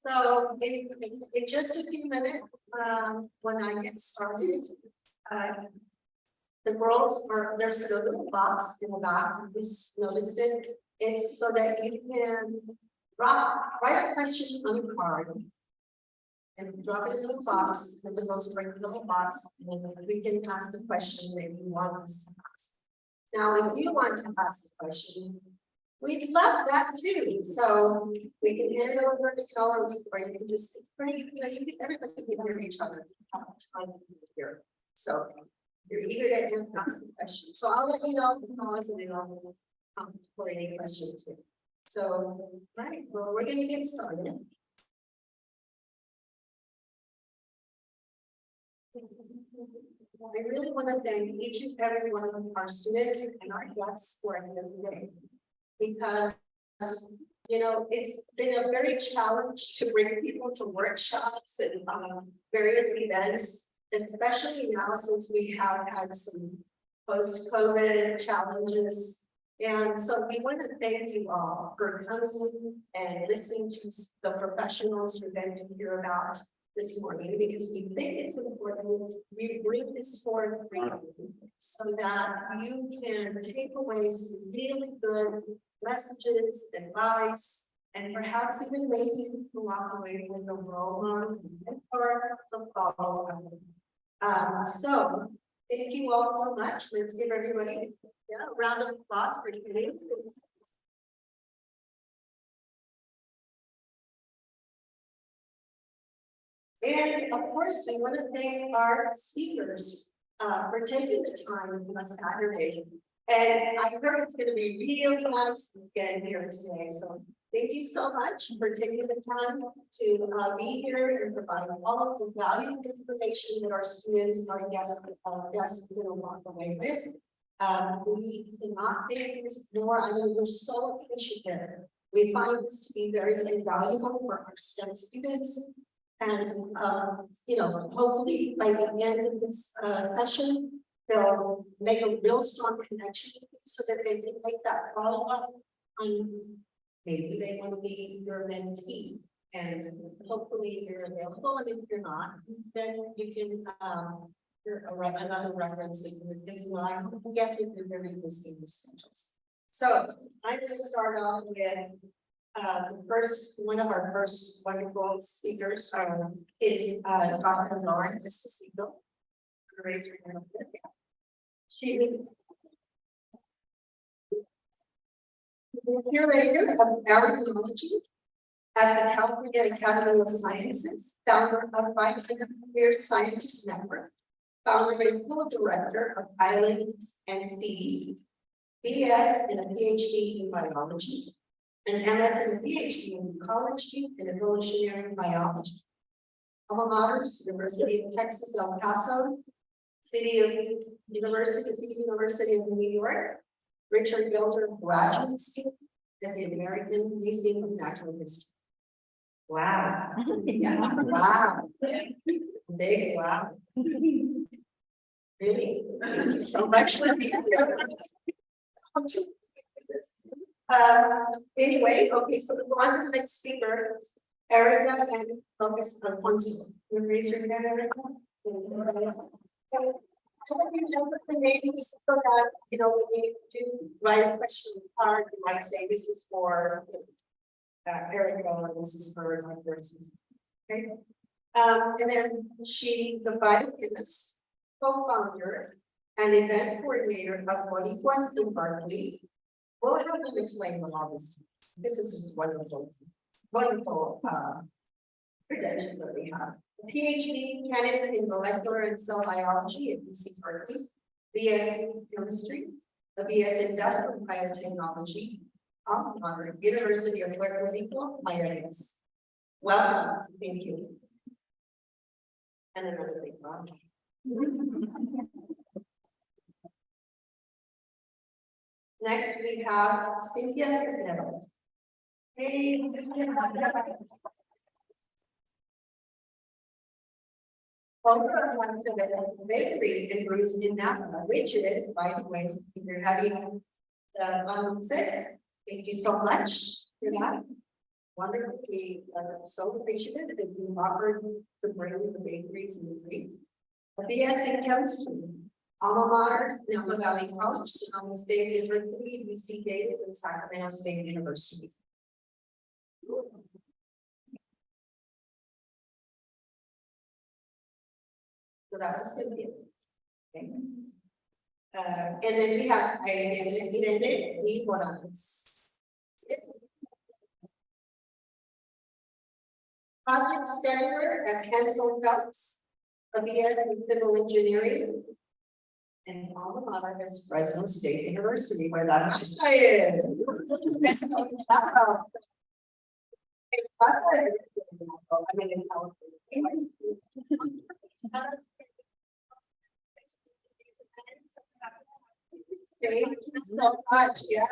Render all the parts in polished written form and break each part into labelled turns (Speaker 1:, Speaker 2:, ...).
Speaker 1: So in just a few minutes, when I get started, the girls are, there's a little box in the back, you just noticed it. It's so that you can write a question on a card and drop it in the box, and then goes right in the little box, and then we can ask the question that you want us to ask. Now, if you want to ask the question, we'd love that too. So we can hand it over, or you can just, it's pretty, everybody can hear each other. Here. So you're eager to ask the question. So I'll let you know the pause and then I'll for any questions here. So, right, well, we're going to get started. I really want to thank each and every one of our students and our guests for here today, because it's been a very challenge to bring people to workshops and various events, especially now since we have had some post-COVID challenges. And so we want to thank you all for coming and listening to the professionals we're going to hear about this morning, because we think it's important we bring this forward for you so that you can take away some really good messages, advice, and perhaps even maybe you can walk away with a role model mentor to follow. So thank you all so much. Let's give everybody a round of applause for today. And of course, we want to thank our speakers for taking the time on a Saturday. And I heard it's going to be really nice again here today. So thank you so much for taking the time to be here and provide all of the valuable information that our students and our guests are going to walk away with. We cannot thank this more. I mean, we're so appreciative. We find this to be very invaluable for our STEM students. And, hopefully by the end of this session, they'll make a real strong connection with you so that they can make that follow up on maybe they want to be your mentee. And hopefully you're available. And if you're not, then you can another reference because I can get with your very busy schedules. So I'm going to start off with one of our first wonderful speakers is Dr. Lauren Esposito. Raise her hand. She is the curator of Archaeology at the California Academy of Sciences, founder of 500 Years Scientist Network, founder and co-director of Islands and Seas, BS and a PhD in biology, an MS and a PhD in ecology and evolutionary biology. Alma Maters, University of Texas, El Paso, University of New York, Richard Gilder Graduate School at the American Museum of Natural History. Wow. Yeah. Wow. Big wow. Really? Thank you so much for being here. Anyway, okay, so we'll go on to the next speaker, Erika López-Alfonzo. You raise your hand, Erika. I hope you know the names so that when you do write a question card, you might say this is for Erika or this is for my person. Okay. And then she's a biochemist, co-founder and event coordinator of Boricuas in Berkeley. We'll have them explain all this. This is just wonderful credentials that we have. A PhD candidate in molecular and cell biology at UC Berkeley, BS in chemistry, a BS industrial biotechnology, University of Puerto Rico, Miami. Welcome, thank you. And another big one. Next, we have Cinthya Cisneros. Hey, owner of the bakery and brews in Napa, which is, by the way, if you're having the sick, thank you so much for that. wonderful. We are so appreciative that you offered to bring the bakeries and the treat. A BS in chemistry, alma maters, Napa Valley College, Sonoma State University, UC Davis, and Sacramento State University. So that was Cinthya. Okay. And then we have Irene Morales. Project scheduler at Cancel Ducks, a BS in civil engineering. And alma mater is Fresno State University, where that nice guy is. I mean, in California. Thank you so much. Yes.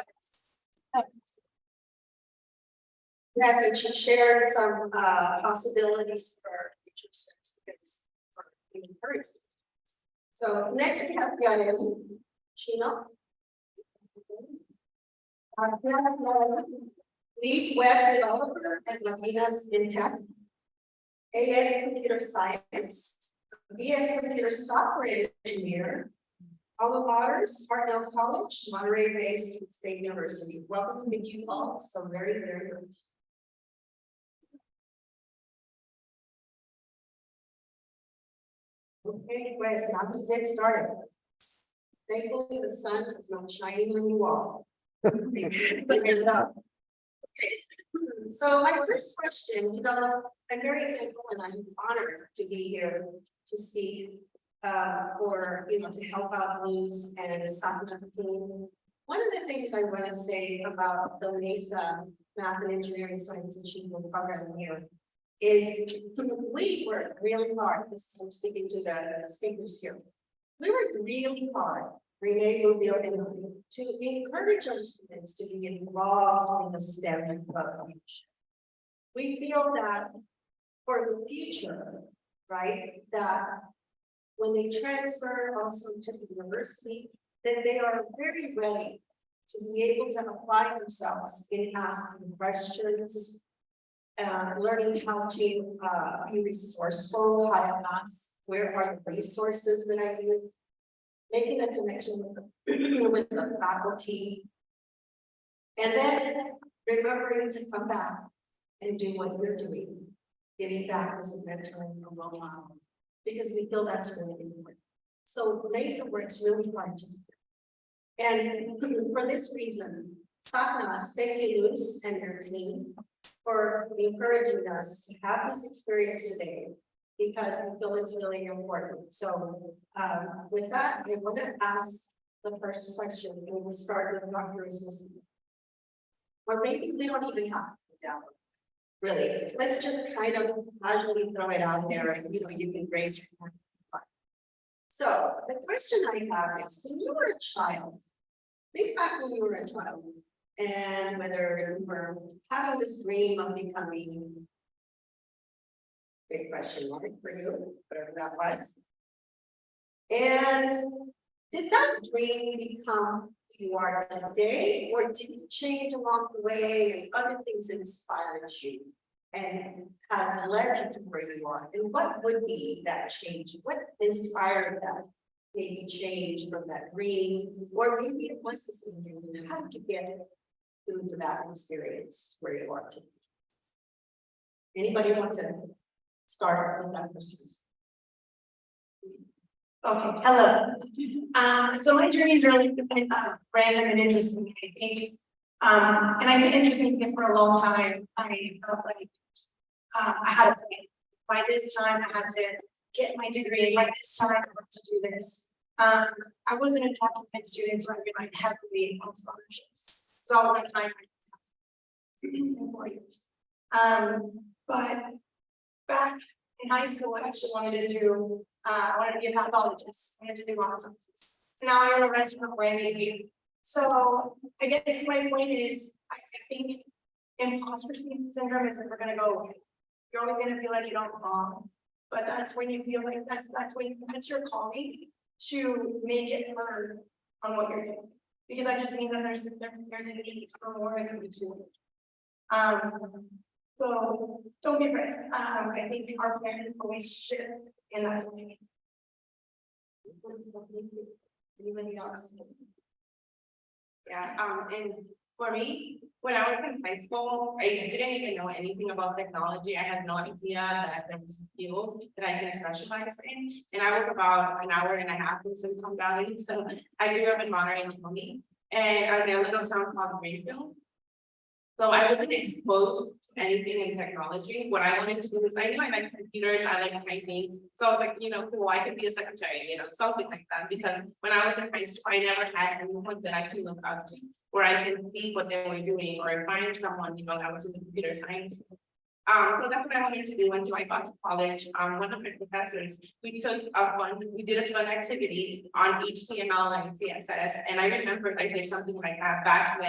Speaker 1: Yeah, that she shared some possibilities for future steps for encouragement. So next we have Yarely Chino. Lead web developer at Latinas in Tech. AS Computer Science. BS Computer Software Engineer. Alma maters, Hartnell College, Monterey based State University. Welcome to you all. So very, very good. Okay, guys, now to get started. Thankfully, the sun is not shining on you all. Okay. So my first question, I'm very thankful and I'm honored to be here to speak to help out Luz and SACNAS team. One of the things I want to say about the MESA Math and Engineering Science Achievement Program here is we worked really hard. I'm speaking to the speakers here. We worked really hard, Renee Rubio and I, to encourage our students to be involved in the STEM program. We feel that for the future, right, that when they transfer also to the university, that they are very ready to be able to apply themselves in asking questions, learning how to be resourceful, how to ask where are the resources that I need, making a connection with the faculty, and then remembering to come back and do what you're doing, giving back as a mentor and a role model, because we feel that's really important. So MESA works really hard to do that. And for this reason, SACNAS, thank you, Luz and your team, for encouraging us to have this experience today, because we feel it's really important. So with that, I want to ask the first question, and we'll start with Dr. Esposito. Or maybe we don't even have to down. Really, let's just kind of casually throw it out there, and you can raise your hand. So the question I have is, when you were a child, think back when you were a child, and whether you were having this dream of becoming, big question mark for you, whatever that was. And did that dream become who you are today, or did it change along the way and other things inspired you and has led you to where you are? And what would be that change? What inspired that maybe change from that dream, or maybe it was the same dream? How did you get into that experience where you are today? Anybody want to start with that person?
Speaker 2: Okay, hello. So my journey is really random and interesting, I think. And I say interesting because for a long time I felt like I had a plan. By this time I had to get my degree. By this time I had to do this. I wasn't a document student, so I relied heavily on scholarships. So all the time but back in high school, I actually wanted to do. I wanted to be a pathologist. I wanted to do autopsies. Now I own a restaurant where I make you. So I guess my point is, I think imposter syndrome is never going to go away. You're always going to feel like you don't belong, but that's when you feel like that's your calling to make it heard on what you're doing, because that just means that there's a need for more than you do. So don't be afraid. I think our plan always shifts, and that's okay.
Speaker 1: Anybody else?
Speaker 3: Yeah, and for me, when I was in high school, I didn't even know anything about technology. I had no idea that there was a field that I can specialize in. And I was about an hour and a half from Silicon Valley, so I grew up in Monterey County, and I'm in a little town called Greenfield. So I wasn't exposed to anything in technology. What I wanted to do is I knew I liked computers, I liked typing. So I was like, you know, cool, I could be a secretary, you know, something like that. Because when I was in high school, I never had anyone that I could look up to, where I can see what they were doing, or find someone, you know, that was in the computer science. So that's what I wanted to do until I got to college. One of my professors, we did a fun activity on HTML and CSS. And I remember I did something like that back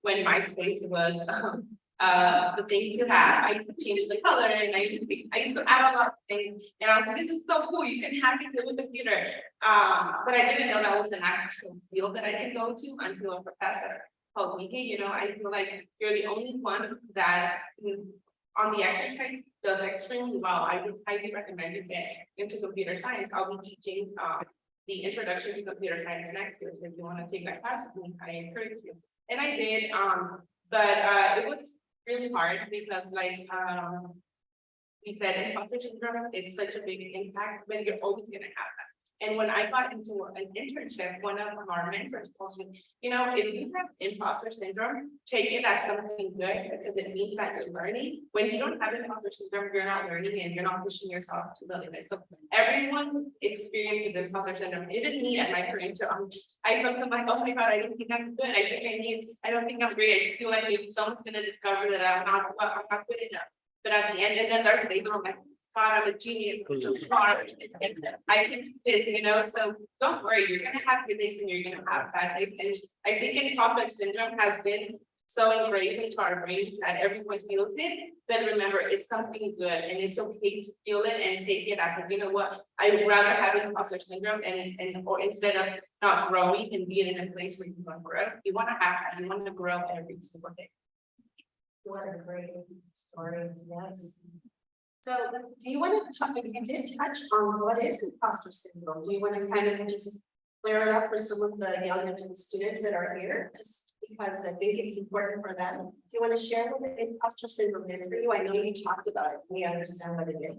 Speaker 3: when MySpace was the thing to have. I used to change the color, and I used to add a lot of things. And I was like, this is so cool, you can have it with a computer. But I didn't know that was an actual field that I could go to until a professor told me, hey, you know, I feel like you're the only one that on the exercise does extremely well. I would highly recommend you get into computer science. I'll be teaching the introduction to computer science next year. So if you want to take that class, I encourage you. And I did, but it was really hard because, like we said, imposter syndrome is such a big impact, but you're always going to have that. And when I got into an internship, one of our mentors told me, you know, if you have imposter syndrome, take it as something good, because it means that you're learning. When you don't have imposter syndrome, you're not learning and you're not pushing yourself to the limit. So everyone experiences imposter syndrome, even me at my current job. I felt like, oh my God, I don't think that's good. I don't think I'm great. I just feel like maybe someone's gonna discover that I'm not good enough. But at the end, and then they're like, God, I'm a genius, I'm so smart, I can do this, you know, so don't worry, you're gonna have good days and you're gonna have bad days. And I think imposter syndrome has been so engraved into our brains that everyone feels it, but remember, it's something good, and it's okay to feel it and take it as, you know what, I would rather have imposter syndrome or instead of not growing and being in a place where you want to grow, you want to have that, you want to grow every single day.
Speaker 1: What a great story, yes. So do you want to talk, you did touch on what is imposter syndrome? Do you want to kind of just clear it up for some of the younger students that are here? Just because I think it's important for them. Do you want to share what imposter syndrome is for you? I know you talked about it. We understand what it is.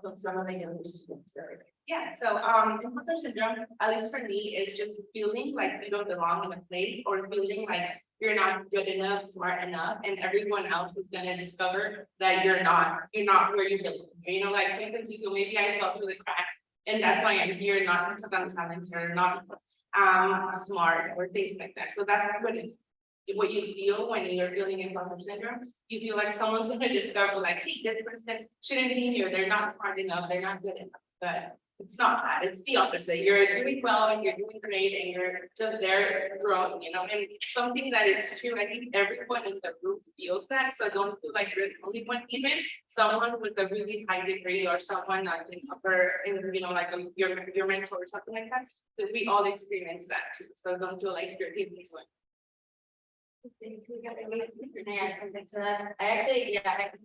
Speaker 1: But some of the younger students that are here.
Speaker 3: Yeah, so imposter syndrome, at least for me, is just feeling like you don't belong in a place, or feeling like you're not good enough, smart enough, and everyone else is gonna discover that you're not where you belong. You know, like sometimes you go, maybe I fell through the cracks, and that's why I'm here, not because I'm talented, or not because I'm smart, or things like that. So that's what you feel when you're feeling imposter syndrome. You feel like someone's gonna discover, like, hey, this person shouldn't be here, they're not smart enough, they're not good enough. But it's not that, it's the opposite. You're doing well and you're doing great and you're just there growing, you know, and something that is true. I think everyone in the group feels that. So don't feel like you're the only one, even someone with a really high degree or someone that can upper, you know, like your mentor or something like that. So we all experience that too. So don't feel like you're the only one.
Speaker 4: Yeah, something to that. I actually, yeah, I think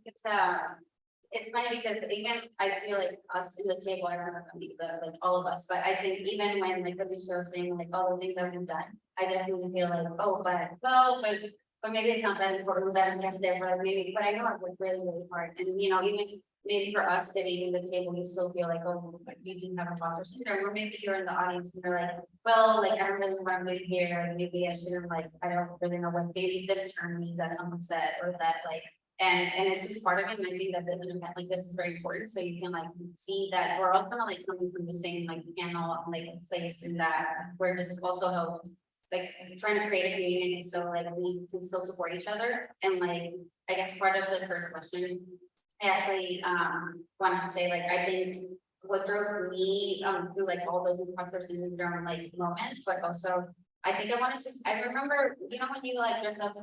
Speaker 4: it's funny because even I feel like us in the table, I don't know if like all of us, but I think even when like Patricia was saying like all the things that we've done, I definitely feel like, oh, but maybe it's not that important that I'm just there, but I know I worked really, really hard. And you know, even maybe for us sitting in the table, you still feel like, oh, you do have imposter syndrome, or maybe you're in the audience and you're like, well, like I don't really want to be here, maybe I shouldn't, like I don't really know what maybe this term means that someone said, or that like, and it's just part of it. And I think that an event like this is very important, so you can like see that we're all kind of like coming from the same like panel, like place, and that we're just also help like trying to create a community so like we can still support each other. And like I guess part of the first question, I actually wanted to say, like, I think what drove me through like all those imposter syndrome like moments, but also I think I wanted to, I remember, you know, when you like dress up,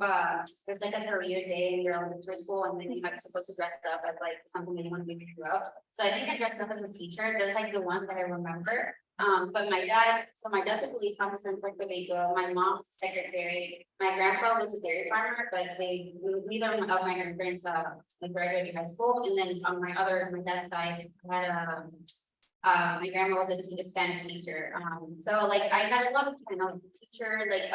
Speaker 4: there's like a career day in your elementary school and then you're supposed to dress up as like something that you want to be when you grow up. So I think I dressed up as a teacher. That's like the one that I remember. But my dad's a police officer in Puerto Rico. My mom's a secretary. My grandpa was a dairy farmer, but neither of my grandparents like graduated high school. And then on my dad's side, I had my grandma was a Spanish teacher. So like I had a lot of kind of teacher, like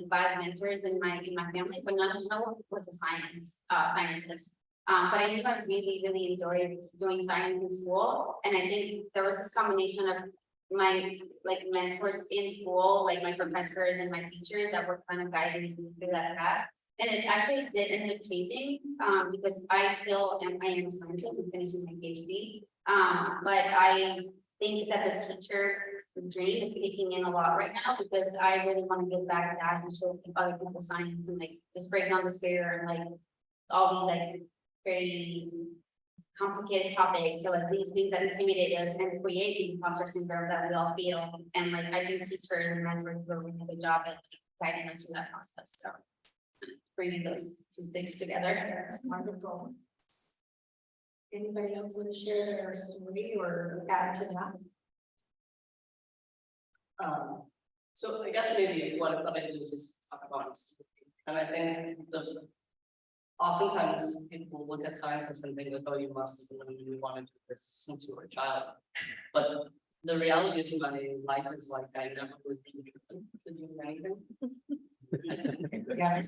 Speaker 4: 5 mentors in my family, but no one was a scientist. But I knew I really enjoyed doing science in school. And I think there was this combination of my like mentors in school, like my professors and my teachers that were kind of guiding me through that path. And it actually did end up changing, because I am a scientist and finishing my PhD. But I think that the teacher dream is kicking in a lot right now because I really want to give back that and show other people science and like just break down this barrier and like all these like very complicated topics or like these things that intimidate us and create the imposter syndrome that we all feel. And like I think teachers and mentors do a really good job at like, guiding us through that process. So bringing those two things together.
Speaker 1: That's wonderful. Anybody else want to share their story or add to that?
Speaker 5: So I guess maybe what I do is just talk about it. And I think oftentimes people look at science and think like, oh, you must have known you wanted to do this since you were a child. But the reality is my life is like I never was really driven to do anything.
Speaker 1: Yeah.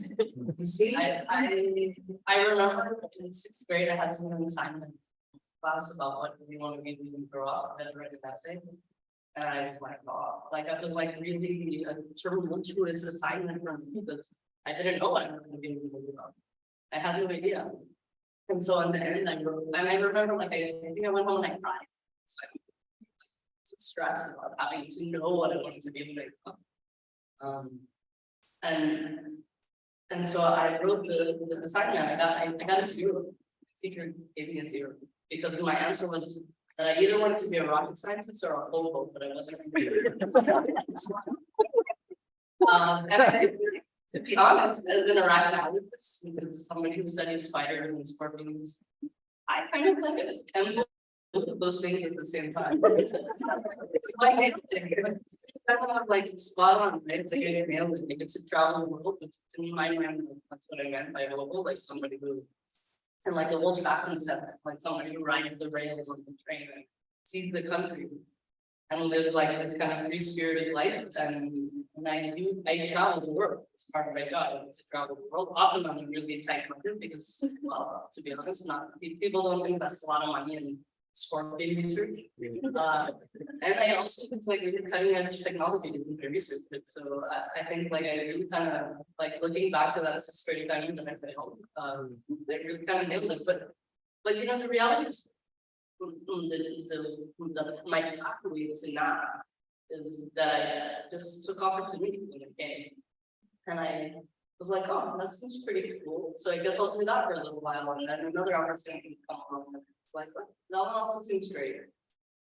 Speaker 1: You see,
Speaker 5: I remember in 6th grade I had to do an assignment class about what we want to be when we grow up. I had to write an essay. And I was like, oh, like I was like really a tumultuous assignment for me because I didn't know what I was going to be able to do. I had no idea. And so in the end, I wrote, and I remember like I think I went home and I cried. So I was stressed about having to know what I wanted to be able to do. And so I wrote the assignment. I got a 0. The teacher gave me a 0 because my answer was that I either wanted to be a rocket scientist or a hobo, but I wasn't. And to be honest, as an arachnologist, because somebody who studies spiders and scorpions, I kind of like it. And both of those things at the same time. So I hate it. It's like spot on, right? Like I nailed it. Like it's a travel the world. But to me, my mind, that's what I meant by hobo, like somebody who, in like the old-fashioned sense, like somebody who rides the rails on the train and sees the country and lives like this kind of free-spirited life. And I travel the world. It's part of my job. It's to travel the world. Often on a really tight budget because, well, to be honest, people don't invest a lot of money in scorpion research. And I also think like really cutting edge technology to do the research. So I think like I really kind of like looking back to that 6th grade assignment that I failed. They really kind of nailed it. But you know the reality is my pathway to Napa is that I just took opportunity when it came. And I was like, oh, that seems pretty cool. So I guess I'll do that for a little while. And then another opportunity come along. Like, well, that one also seems great.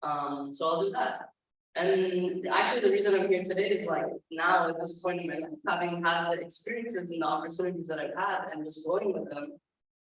Speaker 5: So I'll do that. And actually the reason I'm here today is like now at this point in my life, having had the experiences and the opportunities that I've had and just going with them,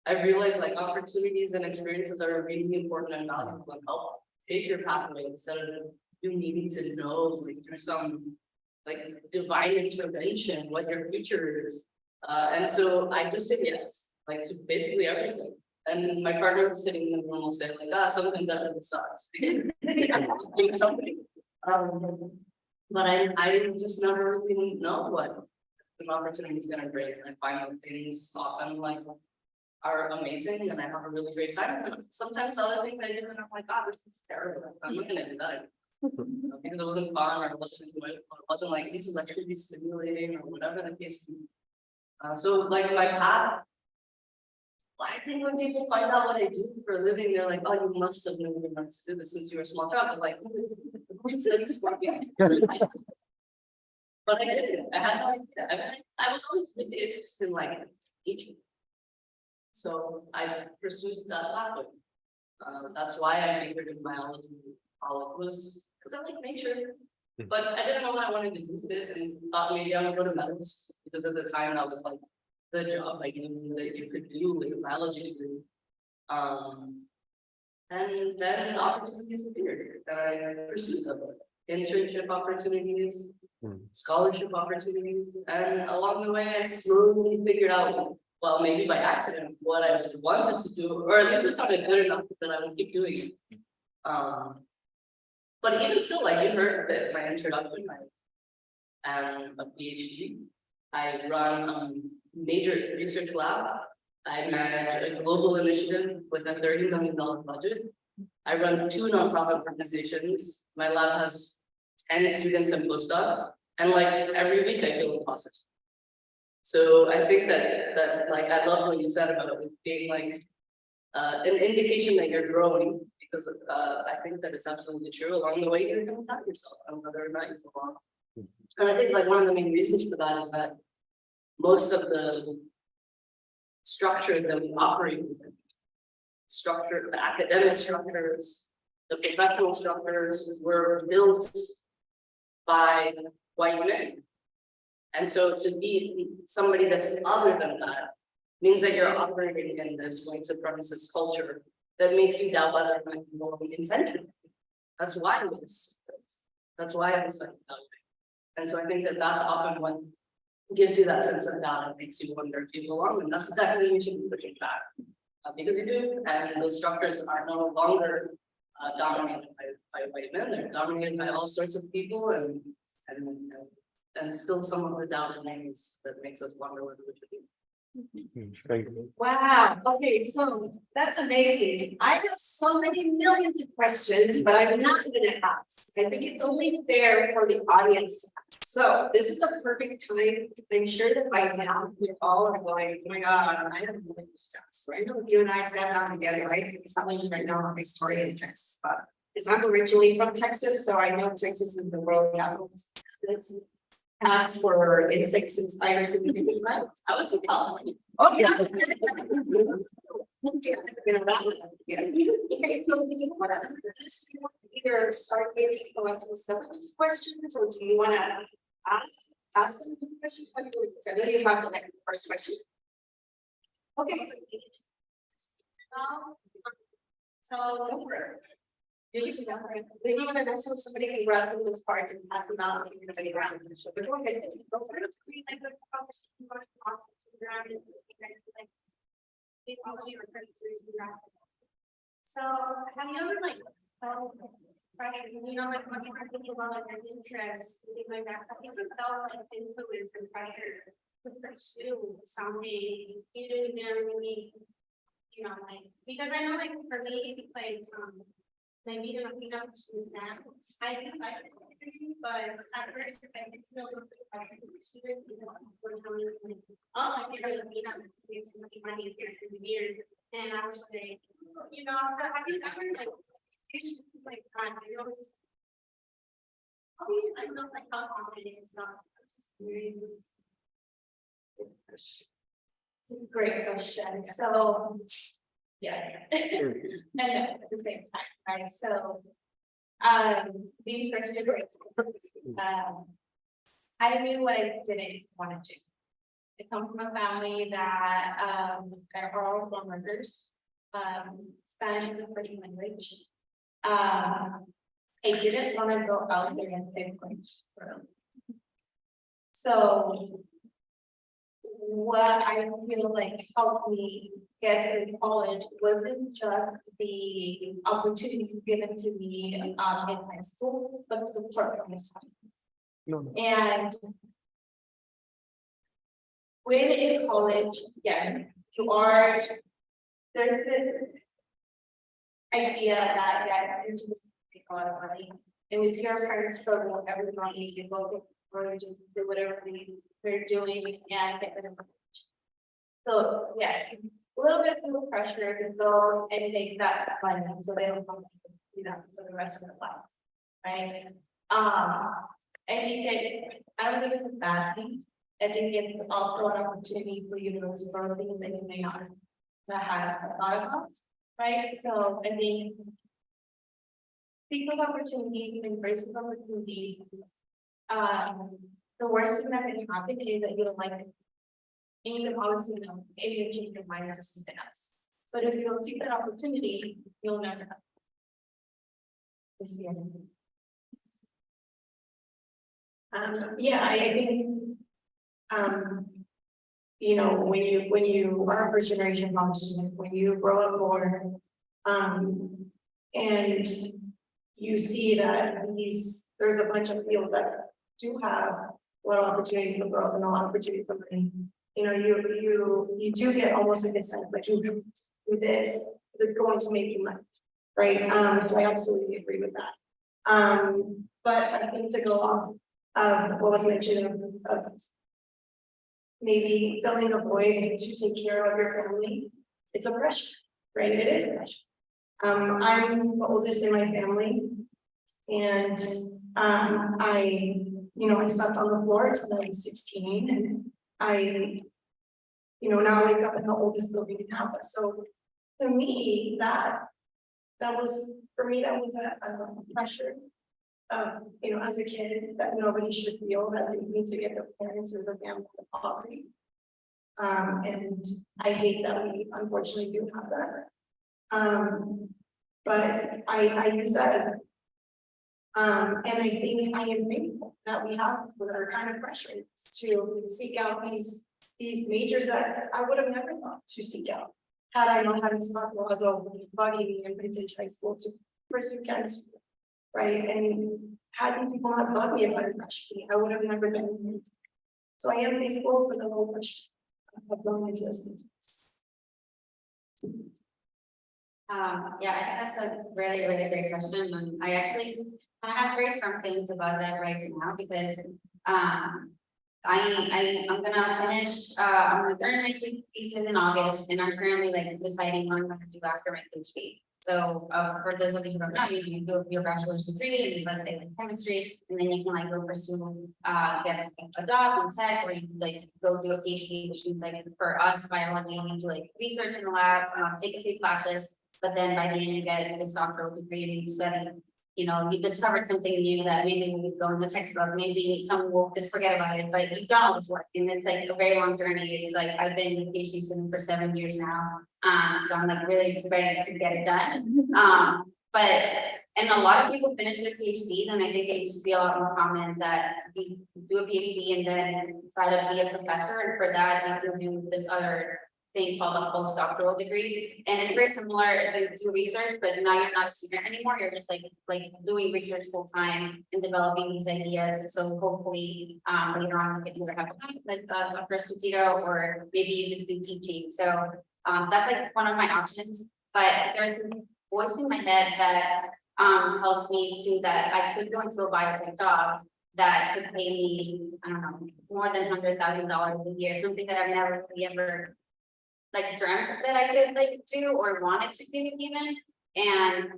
Speaker 5: I realized like opportunities and experiences are really important and valuable and help shape your pathway instead of you needing to know like through some like divine intervention what your future is. And so I just said yes, like to basically everything. And my partner was sitting in the room will say like, something that sucks. Doing something. But I just never really know what the opportunity is gonna bring. I find that things often like are amazing and I have a really great time. And sometimes other things I do and I'm like, this is terrible. I'm not gonna do that. Because it wasn't fun or it wasn't enjoyable, or it wasn't like intellectually stimulating or whatever the case may be. So like my path, I think when people find out what I do for a living, they're like, oh, you must have known you wanted to do this since you were a small child. They're like, but I didn't. I had like, I was always really interested in like teaching. So I pursued that pathway. That's why I majored in biology in college, was because I like nature. But I didn't know what I wanted to do with it and thought maybe I would go to medical school because at the time that was like the job I knew that you could do with a biology degree. And then opportunities appeared that I pursued them. Internship opportunities, scholarship opportunities, and along the way I slowly figured out, well, maybe by accident, what I wanted to do, or at least it sounded good enough that I would keep doing it. But even still, like you heard that my introduction, I am a PhD. I run a major research lab. I manage a global initiative with a $30 million budget. I run 2 nonprofit organizations. My lab has 10 students and postdocs, and like every week I feel imposter. So I think that like I love what you said about it being like an indication that you're growing, because I think that it's absolutely true. Along the way, you're going to doubt yourself on whether or not you feel wrong. And I think like one of the main reasons for that is that most of the structure that we operate within, the academic structures, the professional structures were built by white men. And so to be somebody that's other than that means that you're operating in this white supremacist culture that makes you doubt whether or not you belong intentionally. That's why it was. That's why I was like, and so I think that that's often what gives you that sense of doubt and makes you wonder if you belong, and that's exactly what you should be pushing back. Because you do, and those structures are no longer dominated by white men. They're dominated by all sorts of people, and still some of the doubt remains that makes us wonder whether we should be.
Speaker 6: Thank you.
Speaker 1: Wow, okay, so that's amazing. I have so many millions of questions, but I'm not gonna ask. I think it's only fair for the audience to ask. So this is a perfect time. I'm sure that by now we all are going, oh my God, I have millions to ask. I know you and I sat down together, right? I'm telling you right now my story in Texas, but because I'm originally from Texas, so I know Texas is the world capital. It's ask for insects and spiders and everything, right?
Speaker 5: I would say California.
Speaker 1: Oh, yeah. Yeah. Okay, so do you want to either start maybe collecting some of these questions, or do you want to ask them the questions? What do you think? I know you have the next first question. Okay. So go for it. Maybe even if somebody can grab some of those parts and pass them out. Everybody around the show. But go ahead. Go for it.
Speaker 2: So have you ever like felt pressure, you know, like when you're thinking about like an interest, things like that, have you ever felt like influence and pressure to pursue something you didn't really, you know, like, because I know like for me, like maybe the Latinas is now, I think I agree, but at first I didn't feel the pressure to pursue it, you know, oh, I think I'm Latina, it's making money here for years, and I was like, you know, so have you ever like used to like you know, it's I don't know like how confident it's not very it's a great question. So yeah, and at the same time, right? So being first degree, I knew what I didn't want to do. I come from a family that are all farm workers. Spanish is a pretty language. I didn't want to go out there and pick language. So what I feel like helped me get through college wasn't just the opportunity given to me in high school, but support from this time. And when in college, yeah, there's this idea that you just make a lot of money. And it's your parents struggle, everyone needs to go or just do whatever they're doing and get them. So yeah, a little bit of pressure to go and make that money so they don't have to do that for the rest of their lives. Right. I think I don't think it's a bad thing. I think it's also an opportunity for you to explore things that you may not have thought about, right? So I think
Speaker 3: seek those opportunities and embrace those opportunities. The worst thing that can happen is that you don't like it. In the policy, you know, maybe you change your mind or something else. But if you don't take that opportunity, you'll never have.
Speaker 2: Yeah, I think, you know, when you are a first generation college student, when you grow up more, and you see that there's a bunch of fields that do have a lot of opportunity for growth and a lot of opportunity for money. You know, you do get almost like a sense like you do this, is it going to make you money, right? So I absolutely agree with that. But I think to go off of what was mentioned of maybe filling a void to take care of your family, it's a pressure, right? It is a pressure. I'm the oldest in my family, and I slept on the floor until I was 16, and now I wake up in the oldest building in Napa. So to me, that was a pressure of, as a kid, that nobody should feel that they need to get their parents or their family the policy. And I hate that we unfortunately do have that. But I use that as and I think I am thankful that we have people that are kind of pressured to seek out these majors that I would have never thought to seek out. Had I not had this possible adult bugging me in Vintage High School to pursue Chicanxs, right? And had these people not bugged me about it, I would have never been in. So I am thankful for the whole question of going into this.
Speaker 4: Yeah, I think that's a really, really great question. And I actually kind of have very strong feelings about that right now because I'm gonna finish I'm gonna turn my thesis in August, and I'm currently like deciding what I'm gonna do after my PhD. So for those of you who don't know, you can do your bachelor's degree in, let's say, like chemistry, and then you can like go pursue get a job in tech, or you can like go do a PhD, which means like for us biology, you need to like research in the lab, take a few classes, but then by the end you get this doctoral degree and you study. You discovered something new that maybe when you go in the textbook, maybe someone will just forget about it, but you've done all this work and it's like a very long journey. It's like I've been a PhD student for 7 years now. So I'm like really ready to get it done. And a lot of people finish their PhD, and I think it used to be a lot more common that you do a PhD and then try to be a professor, and for that you can do this other thing called a postdoctoral degree, and it's very similar to do research, but now you're not a student anymore. You're just like doing research full time and developing these ideas. So hopefully, later on you can either have a Esposito, or maybe you just do teaching. So that's like one of my options. But there's a voice in my head that tells me too that I could go into a biotech job that could pay me, I don't know, more than $100,000 a year, something that I've never really ever like dreamt that I could like do or wanted to do even. And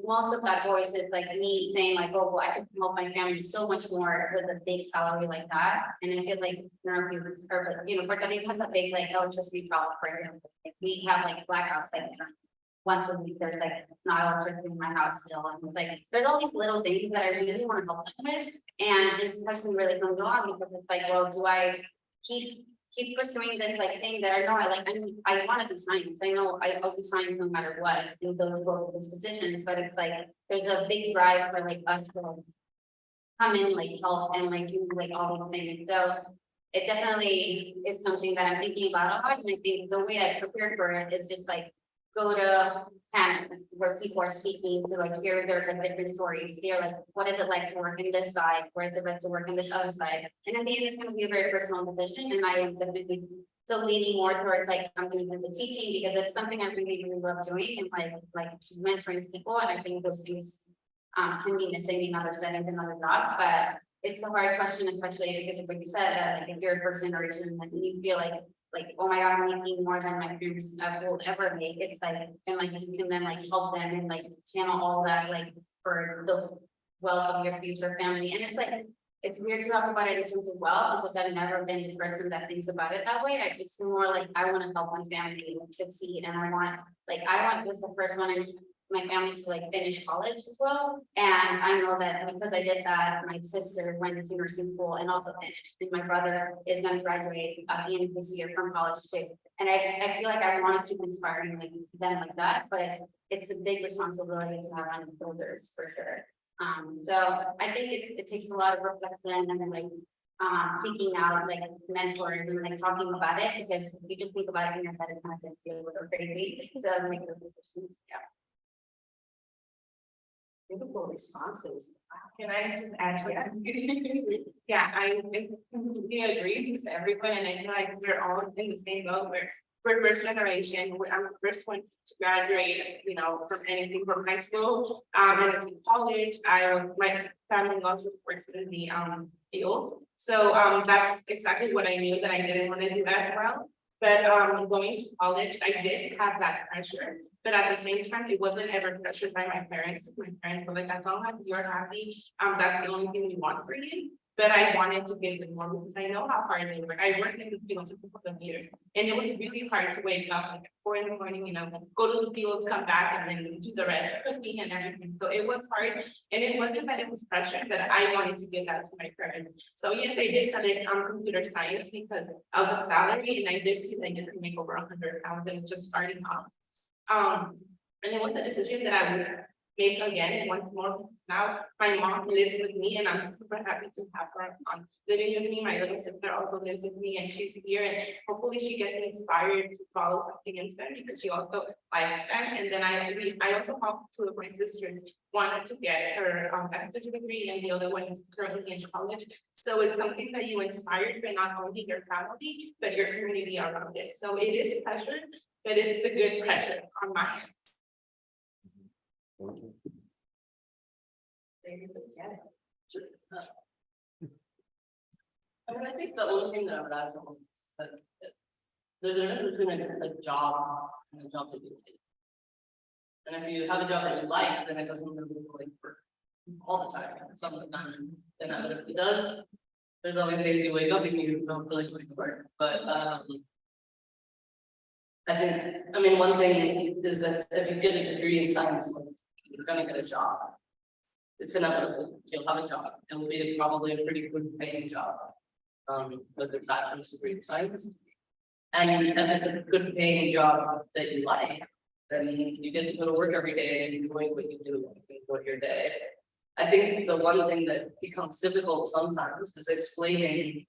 Speaker 4: most of that voice is like me saying like, oh, well, I could help my family so much more with a big salary like that. And I feel like, Puerto Rico has a big like electricity problem, for example. Like, we have like blackouts like once a week. There's like not electricity in my house still. And it's like there's all these little things that I really want to help them with. And this question really comes along because it's like, well, do I keep pursuing this like thing that I know I like? I want to do science. I know I'll do science no matter what in those those positions, but it's like there's a big drive for like us to come in, like help and like do like all these things. So it definitely is something that I'm thinking about a lot. And I think the way I prepare for it is just like go to panels where people are speaking to like hear their like different stories. They're like, what is it like to work in this side? What is it like to work in this other side? And in the end, it's going to be a very personal decision. And I am definitely still leaning more towards like I'm going to do the teaching because it's something I really, really love doing, and like mentoring people. And I think those things can be missing in other settings and other jobs. But it's a hard question, especially because it's like you said, like if you're a first generation and you feel like, oh my God, I'm making more than my parents will ever make. It's like, and like you can then like help them and like channel all that like for the wealth of your future family. And it's like it's weird to talk about it in terms of wealth, because I've never been the person that thinks about it that way. It's more like, I want to help my family succeed, and I want was the first one in my family to like finish college as well. And I know that because I did that, my sister went to nursing school and also finished, and my brother is gonna graduate at the end of this year from college too. And I feel like I want to keep inspiring like them like that, but it's a big responsibility to have on your shoulders for sure. So I think it takes a lot of reflection and then like seeking out like mentors and like talking about it, because if you just think about it in your head, it's kind of gonna feel a little crazy to make those decisions. Yeah.
Speaker 1: Beautiful responses.
Speaker 3: Can I just add to that? Yeah, I completely agree with everyone, and I feel like we're all in the same boat. We're first generation. I'm the first one to graduate, you know, from anything from high school. And into college, my family also works in the field. So that's exactly what I knew that I didn't want to do as well. But going to college, I did have that pressure. But at the same time, it wasn't ever pressured by my parents. My parents were like, as long as you're happy, that's the only thing we want for you. But I wanted to give them more because I know how hard they work. I worked in the fields for a couple of years, and it was really hard to wake up like at 4 in the morning, you know, go to the fields, come back, and then do the rest cooking and everything. So it was hard, and it wasn't that it was pressure, but I wanted to give that to my parents. So yes, I did study computer science because of the salary, and I did see that you can make over 100,000 just starting off. And it was a decision that I would make again once more. Now my mom lives with me, and I'm super happy to have her living with me. My little sister also lives with me, and she's here, and hopefully she gets inspired to follow something in Spanish, because she also likes Spanish. And then I also helped two of my sisters, wanted to get her bachelor's degree, and the other one is currently in college. So it's something that you inspire for not only your family, but your community around it. So it is pressure, but it's the good pressure on my end.
Speaker 5: I mean, I think the only thing that I would add to all is that there's a difference between a job and a job that you take. And if you have a job that you like, then it doesn't really like work all the time. Sometimes it inevitably does. There's always days you wake up and you don't really like work, but I mean, one thing is that if you get a degree in science, you're gonna get a job. It's inevitable. You'll have a job. It'll be probably a pretty good paying job. With a bachelor's degree in science. And if it's a good paying job that you like, then you get to go to work every day and enjoy what you do, enjoy your day. I think the one thing that becomes difficult sometimes is explaining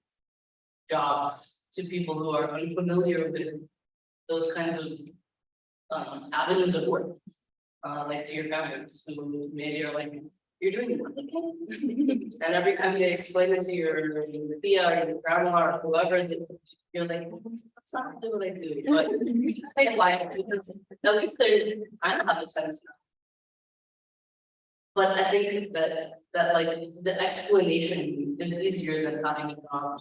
Speaker 5: jobs to people who are unfamiliar with those kinds of avenues of work, like to your families who maybe are like, you're doing what again? And every time they explain it to your Thea or your grandma or whoever, you're like, that's not really what I do. But you just say it like, because at least they kind of have a sense now. But I think that like the explanation is easier than having a job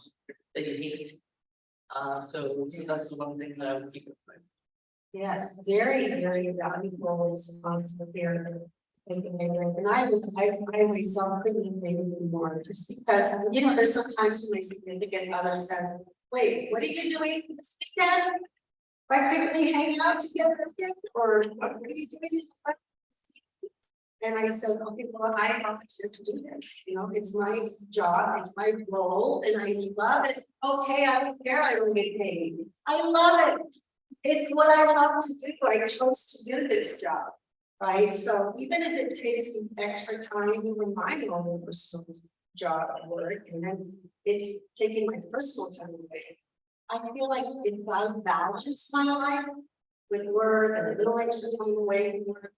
Speaker 5: that you hate. So that's the one thing that I would keep in mind.
Speaker 1: Yes, very, very valuable response there. And I myself couldn't agree with you more, just because, you know, there's sometimes when my significant other says, wait, what are you doing this weekend? Why couldn't we hang out together again? Or what are you doing? And I said, okay, well, I have to do this, you know, it's my job, it's my role, and I love it. Okay, I don't care, I don't get paid. I love it. It's what I love to do. I chose to do this job. Right, so even if it takes some extra time, even my own personal job at work, and then it's taking my personal time away. I feel like if I balance my life with work and a little extra time away from work,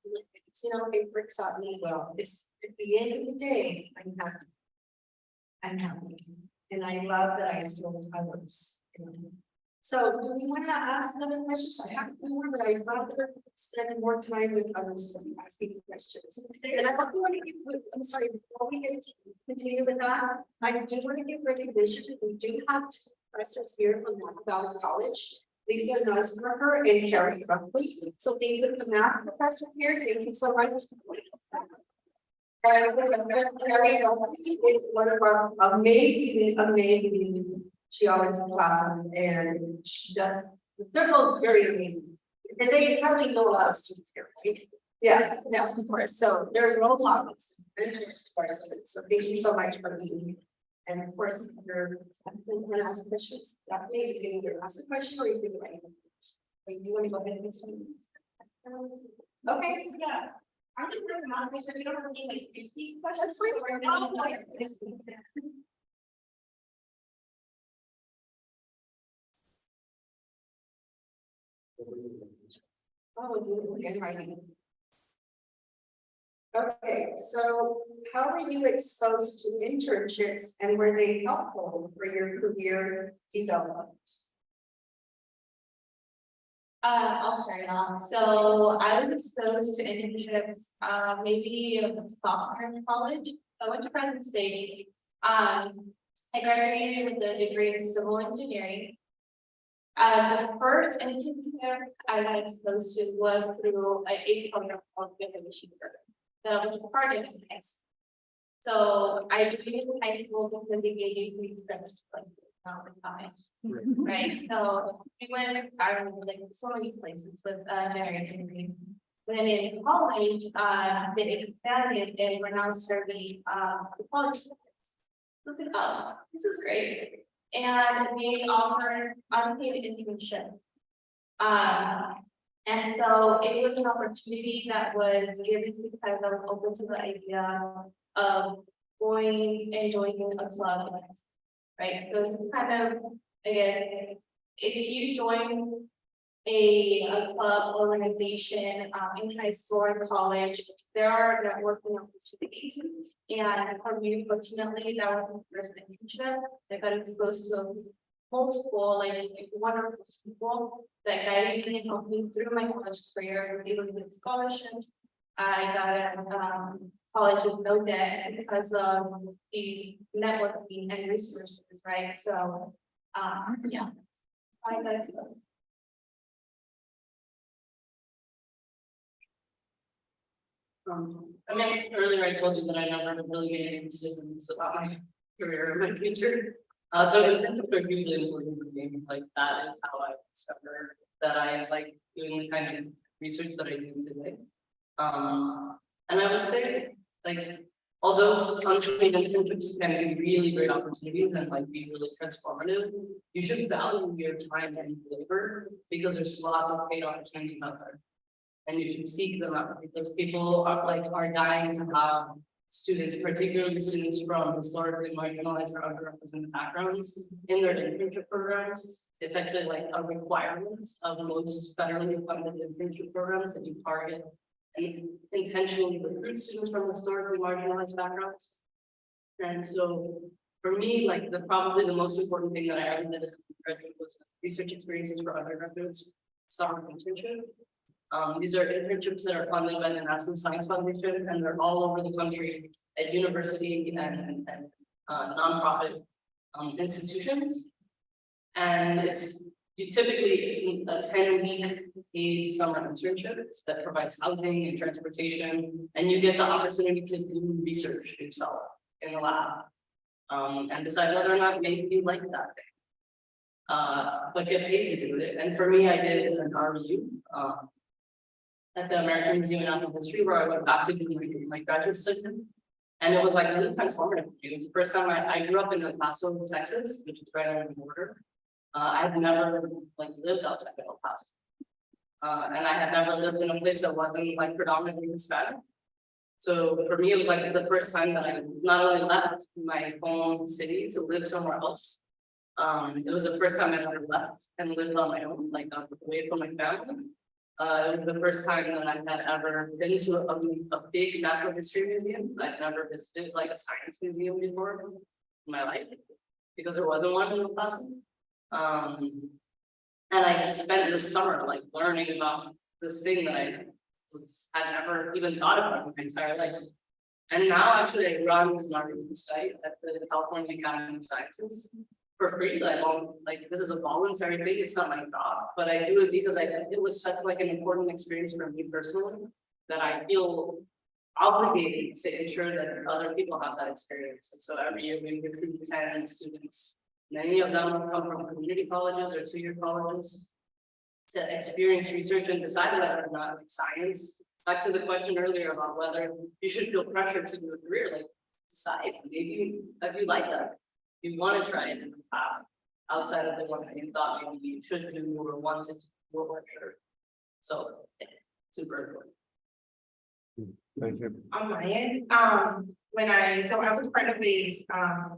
Speaker 1: it's, you know, it works out really well. It's at the end of the day, I'm happy. I'm happy, and I love that I serve others. You know? So do we want to ask another questions? I have more, but I'd rather spend more time with others than asking questions. And I also want to give, I'm sorry, before we get to continue with that, I do want to give recognition. We do have two professors here from Napa Valley College, Lisa Nussberger and Carrie Ruffley. So Lisa, the math professor here, thank you so much. And Carrie is one of our amazing geology classes, and she just, they're both very amazing. And they probably know a lot of students here, right? Yeah, of course, so they're role models, mentors to our students, so thank you so much for being here. And of course, if you're going to ask questions, definitely you can either ask a question or you can write. Like, you want to go ahead and start? Okay,
Speaker 2: Yeah. I'm just going to make sure we don't have any like 50 questions.
Speaker 1: that's fine. We're not like this. Oh, it's in writing. Okay, so how were you exposed to internships and were they helpful for your career development?
Speaker 3: I'll start it off. So I was exposed to internships, maybe sophomore in college. I went to Fresno State. I graduated with a degree in civil engineering. The first internship I got exposed to was through a program called the Yarely Chino that I was part of in high school. So I joined in high school because it gave you free trips to like all the time. Right, so we went, I remember like so many places with generating. Then in college, they expanded and we're now serving the college students. I was like, oh, this is great. And they offered unpaid internship. And so it was an opportunity that was given because I was open to the idea of going and joining a club. Right, so it's kind of, I guess, if you join a club organization in high school or college, there are networking opportunities. And for me, fortunately, that was my first internship. I got exposed to multiple, like wonderful people that guided me and helped me through my college career. I was able to get scholarships. I got a college with no debt because of these networking and resources, right? So, yeah, I got it.
Speaker 5: I mean, earlier I told you that I never really made any decisions about my career or my future. So internships are hugely important for me. Like that is how I discovered that I like doing the kind of research that I do today. And I would say, like, although unpaid internships can be really great opportunities and like be really transformative, you should value your time and labor because there's lots of paid opportunities out there. And you should seek them out because people are dying to have students, particularly students from historically marginalized or underrepresented backgrounds in their internship programs. It's actually like a requirement of most federally funded internship programs that you target and intentionally recruit students from historically marginalized backgrounds. And so for me, like probably the most important thing that I ever did as a graduate was research experiences for undergraduates, summer internship. These are internships that are funded by the National Science Foundation, and they're all over the country at university and nonprofit institutions. And you typically a 10-week paid summer internship that provides housing and transportation, and you get the opportunity to do research yourself in the lab and decide whether or not maybe you like that thing, but get paid to do it. And for me, I did an RU. At the American Museum of Natural History, where I went back to do my graduate study. And it was like really transformative. It was the first time I grew up in El Paso, Texas, which is right on the border. I had never like lived outside of El Paso. And I had never lived in a place that wasn't like predominantly Hispanic. So for me, it was like the first time that I not only left my home city to live somewhere else. It was the first time I ever left and lived on my own, like away from my family. It was the first time that I had ever been to a big natural history museum. I'd never visited like a science museum before in my life because there wasn't one in El Paso. And I spent this summer like learning about this thing that I had never even thought about in my entire life. And now actually I run an R&D site at the California Academy of Sciences for free. Like this is a voluntary thing, it's not my job, but I do it because it was such like an important experience for me personally that I feel obligated to ensure that other people have that experience. And so every year we recruit 10 students. Many of them come from community colleges or two-year colleges to experience research and decide whether or not it's science. Back to the question earlier about whether you should feel pressure to do a career, like decide maybe if you like that, you want to try it in the past outside of the one that you thought maybe you should do or wanted to do or sure. So super important.
Speaker 6: Thank you.
Speaker 3: On my end, so I was part of this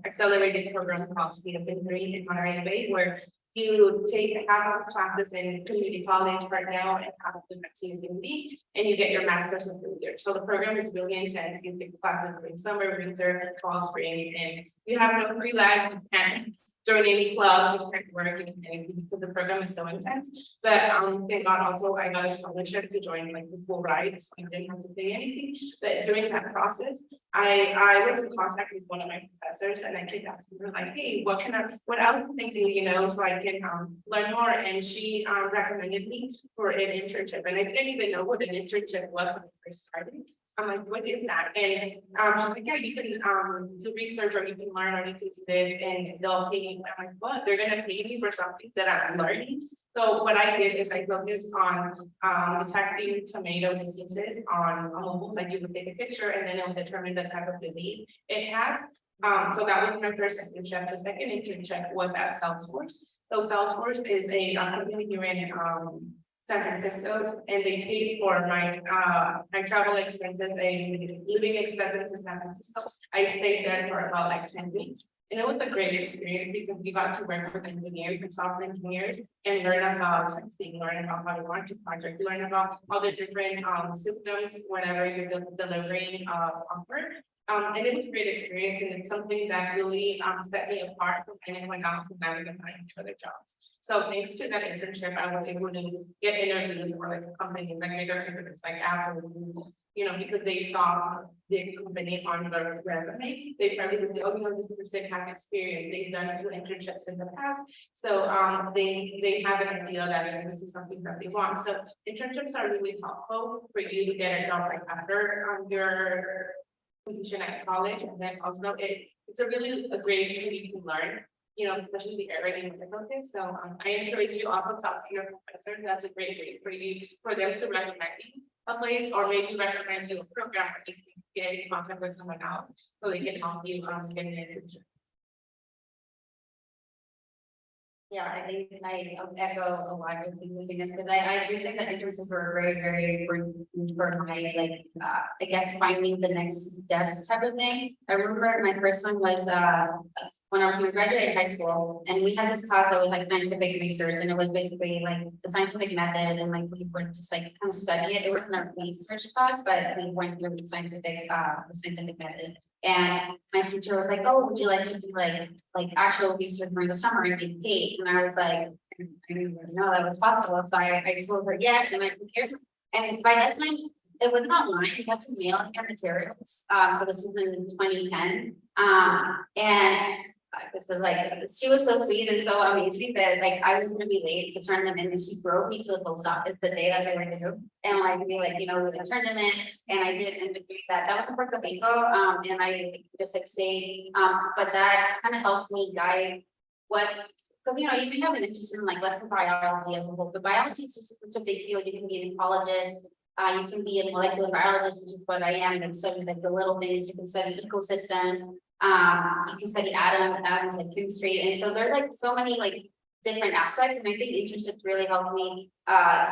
Speaker 3: accelerated program called State of Degree in Monterey Bay, where you take half of the classes in community college right now and half of the next year in UND, and you get your master's in 3 years. So the program is really intense. You take classes in summer, winter, fall, spring, and you have no free lag. You can't join any clubs, you can't work, you can't anything because the program is so intense. But thank God also I got a scholarship to join like the full ride, so I didn't have to pay anything. But during that process, I was in contact with one of my professors and I kept asking her like, hey, what else can I do, you know, so I can learn more. And she recommended me for an internship, and I didn't even know what an internship was when I first started. I'm like, what is that? And she's like, yeah, you can do research or you can learn or you can do this and they'll pay you. I'm like, what? They're gonna pay me for something that I'm learning. So what I did is I focused on detecting tomato diseases on a mobile, like you would take a picture and then it will determine the type of disease it has. So that was my first internship. The second internship was at Salesforce. So Salesforce is a company here in San Francisco, and they paid for my travel expenses and living expenses in San Francisco. I stayed there for about like 10 weeks. And it was a great experience because we got to work with engineers and software engineers and learn about testing, learn about how to launch a project, learn about all the different systems whenever you're delivering offer. And it was a great experience, and it's something that really set me apart from anyone else who had been applying for other jobs. So thanks to that internship, I was able to get interviews for like companies like bigger companies like Apple and Google, you know, because they saw the company on their resume. They probably would say, oh, you know, this person has experience. They've done 2 internships in the past. So they have an idea that this is something that they want. So internships are really helpful for you to get a job like after your position at college, and then also it's a really great way to learn, you know, especially the area in focus. So I encourage you also talk to your professors. That's a great way for you, for them to recommend you a place, or maybe recommend you a program where you can get in contact with someone else so they can help you get an internship.
Speaker 4: Yeah, I think I echo a lot of the things because I do think that internships were very, very important for my like I guess finding the next steps type of thing. I remember my first one was when I was going to graduate high school, and we had this class that was like scientific research, and it was basically like the scientific method, and like we were just like kind of study it. It wasn't a research class, but we went through the scientific method. And my teacher was like, "Oh, would you like to do like actual research during the summer and get paid?" And I was like, "I didn't even know that was possible." So I told her yes, and I prepared. And by that time, it was not online. You had to mail your materials. So this was in 2010. And this was like, she was so sweet and so amazing that like I was gonna be late to turn them in, and she drove me to the post office the day that I went to do, and like be like, you know, I turned them in, and I did end up doing that. That was in Puerto Rico, and I just like stayed, but that kind of helped me guide what, because you know, you can have an interest in like let's say biology as a whole, but biology is just such a big field. You can be an ecologist. You can be a molecular biologist, which is what I am, and study like the little things. You can study ecosystems. You can study atoms like chemistry, and so there's like so many like different aspects, and I think internships really helped me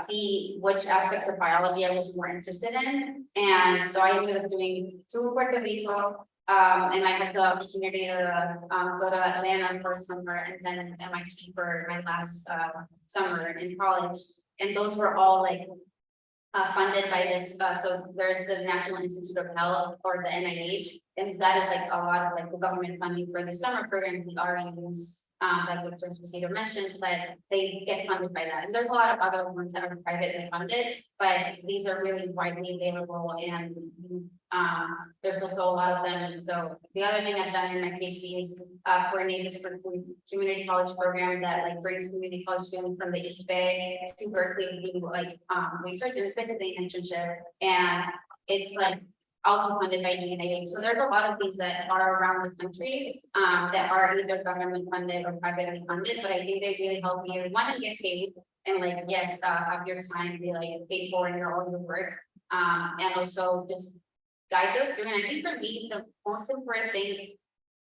Speaker 4: see which aspects of biology I was more interested in. And so I ended up doing 2 in Puerto Rico, and I had the opportunity to go to Atlanta for summer, and then MIT for my last summer in college, and those were all like funded by this, so there's the National Institute of Health, or the NIH, and that is like a lot of like the government funding for the summer programs, the REUs, like Dr. Esposito mentioned, but they get funded by that. And there's a lot of other ones that are privately funded, but these are really widely available, and there's also a lot of them. And so the other thing I've done in my PhD is coordinate this community college program that like brings community college students from the East Bay to Berkeley to do like research, and it's basically an internship, and it's like also funded by DNA. So there's a lot of things that are around the country, that are either government funded or privately funded, but I think they really help you, one, to get paid, and like, yes, have your time be like paid for in your own work, and also just guide those through. And I think for me, the most important thing,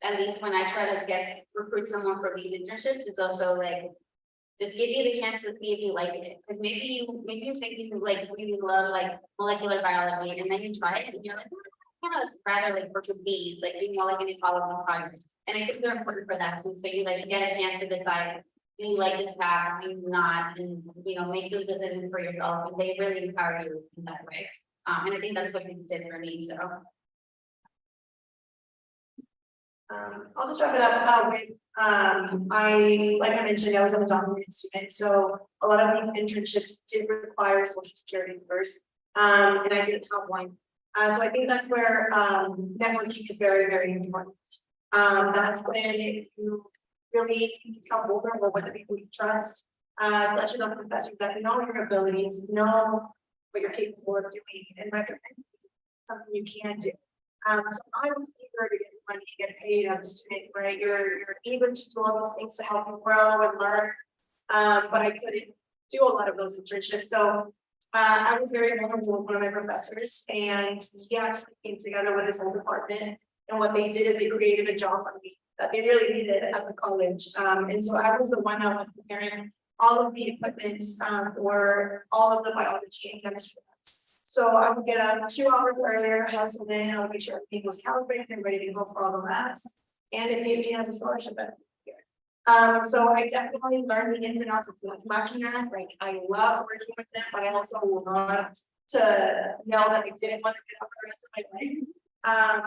Speaker 4: at least when I try to recruit someone for these internships, is also like, just give you the chance to see if you like it, because maybe you think you like really love like molecular biology, and then you try it and you're like, I kind of rather like work with bees, like do more like an ecology project. And I think they're important for that too, so you like get a chance to decide, do you like this path, do you not, and make those decisions for yourself, and they really empower you in that way. And I think that's what you did for me, so.
Speaker 2: I'll just wrap it up with, like I mentioned, I was an undocumented student, so a lot of these internships did require social security first, and I didn't have one. So I think that's where, networking is very, very important. That's when you really become vulnerable with the people you trust, especially the professors that know your abilities, know what you're capable of doing, and recommend something you can do. So I was eager to get money, get paid as a student, right? You're eager to do all these things to help you grow and learn. But I couldn't do a lot of those internships. So I was very vulnerable with one of my professors, and he actually came together with his whole department. And what they did is they created a job for me that they really needed at the college. And so I was the one that was preparing all of the equipment for all of the biology and chemistry. So I would get up 2 hours earlier, hustle in, I would make sure everything was calibrated and ready to go for all the labs. And it paid me as a scholarship every year. So I definitely learned the ins and outs of las máquinas. Like I love working with them, but I also loved to know that I didn't want to do that for the rest of my life.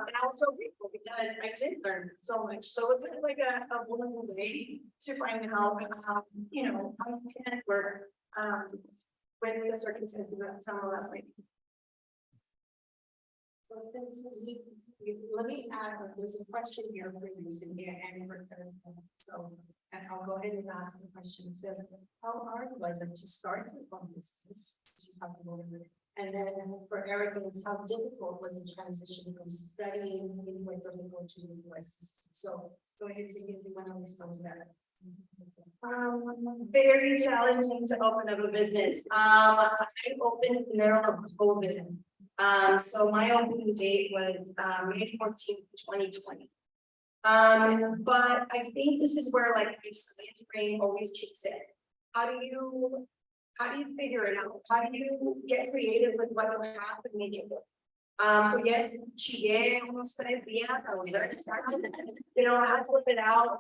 Speaker 2: And I was so grateful because I did learn so much. So it's been like a wonderful way to find out how you can work with the circumstances that some of us might be.
Speaker 1: So since let me add, there's a question here for you, Cinthya, and for so, and I'll go ahead and ask the question. It says, how hard was it to start your own business? And then for Erika, it's how difficult was the transition from studying in Puerto Rico to the US? So go ahead, Cinthya, if you want to respond to that.
Speaker 2: Very challenging to open up a business. I opened in the middle of COVID. So my opening date was May 14th, 2020. But I think this is where like my science brain always kicks in. How do you figure it out? How do you get creative with what you have and make it work? So yes, llegué unos 3 días a olvidar I had to whip it out.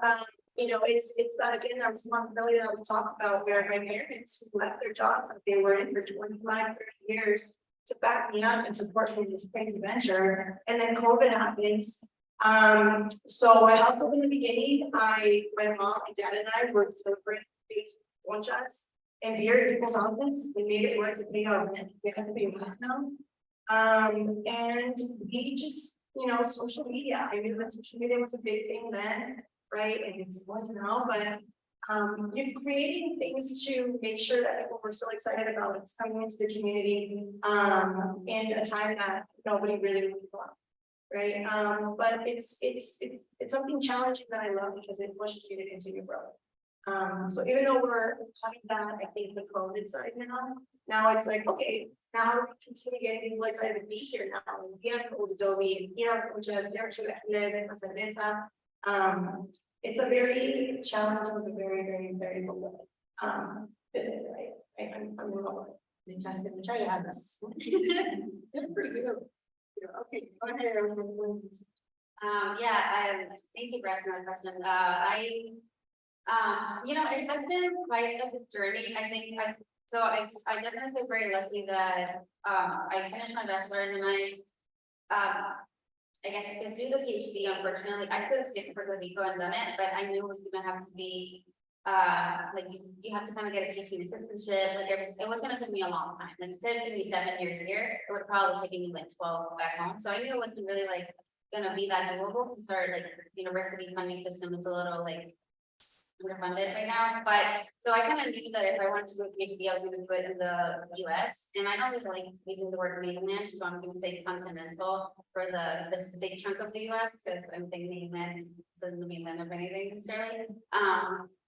Speaker 2: It's that again, that responsibility that we talked about where my parents left their jobs that they were in for 25, 30 years to back me up and support me in this crazy venture. And then COVID happens. So I also in the beginning, my mom, my dad and I were delivering these conchas and beer in people's houses. We made it work to pay our rent. We had to pay rent now. And we just, social media. I knew that social media was a big thing then, right? And it's was now, but you're creating things to make sure that people were so excited about coming into the community in a time that nobody really thought, right? But it's something challenging that I love because it pushes you to continue growing. So even though we're having that, I think the COVID side now it's like, okay, now how do we continue getting people excited to be here now? Adobe, it's a very challenging, very, very, very fulfilling business, right? I'm in love with it.
Speaker 1: Just in try to have this. Good for you. Okay, go ahead.
Speaker 4: Thank you for asking that question. It has been quite a journey. I think I definitely feel very lucky that I finished my bachelor's and I guess to do the PhD, unfortunately, I could have stayed in Puerto Rico and done it, but I knew it was gonna have to be you have to kind of get a teaching assistantship. It was gonna take me a long time. Like, instead of giving me 7 years here, it would probably take me like 12 back home. So I knew it wasn't really gonna be that doable to start university funding system is a little underfunded right now, but, so I kind of knew that if I wanted to go to PhD, I was gonna do it in the US, and I don't really like using the word mainland, so I'm gonna say continental for this big chunk of the US, because I'm thinking mainland, so the mainland of anything necessarily.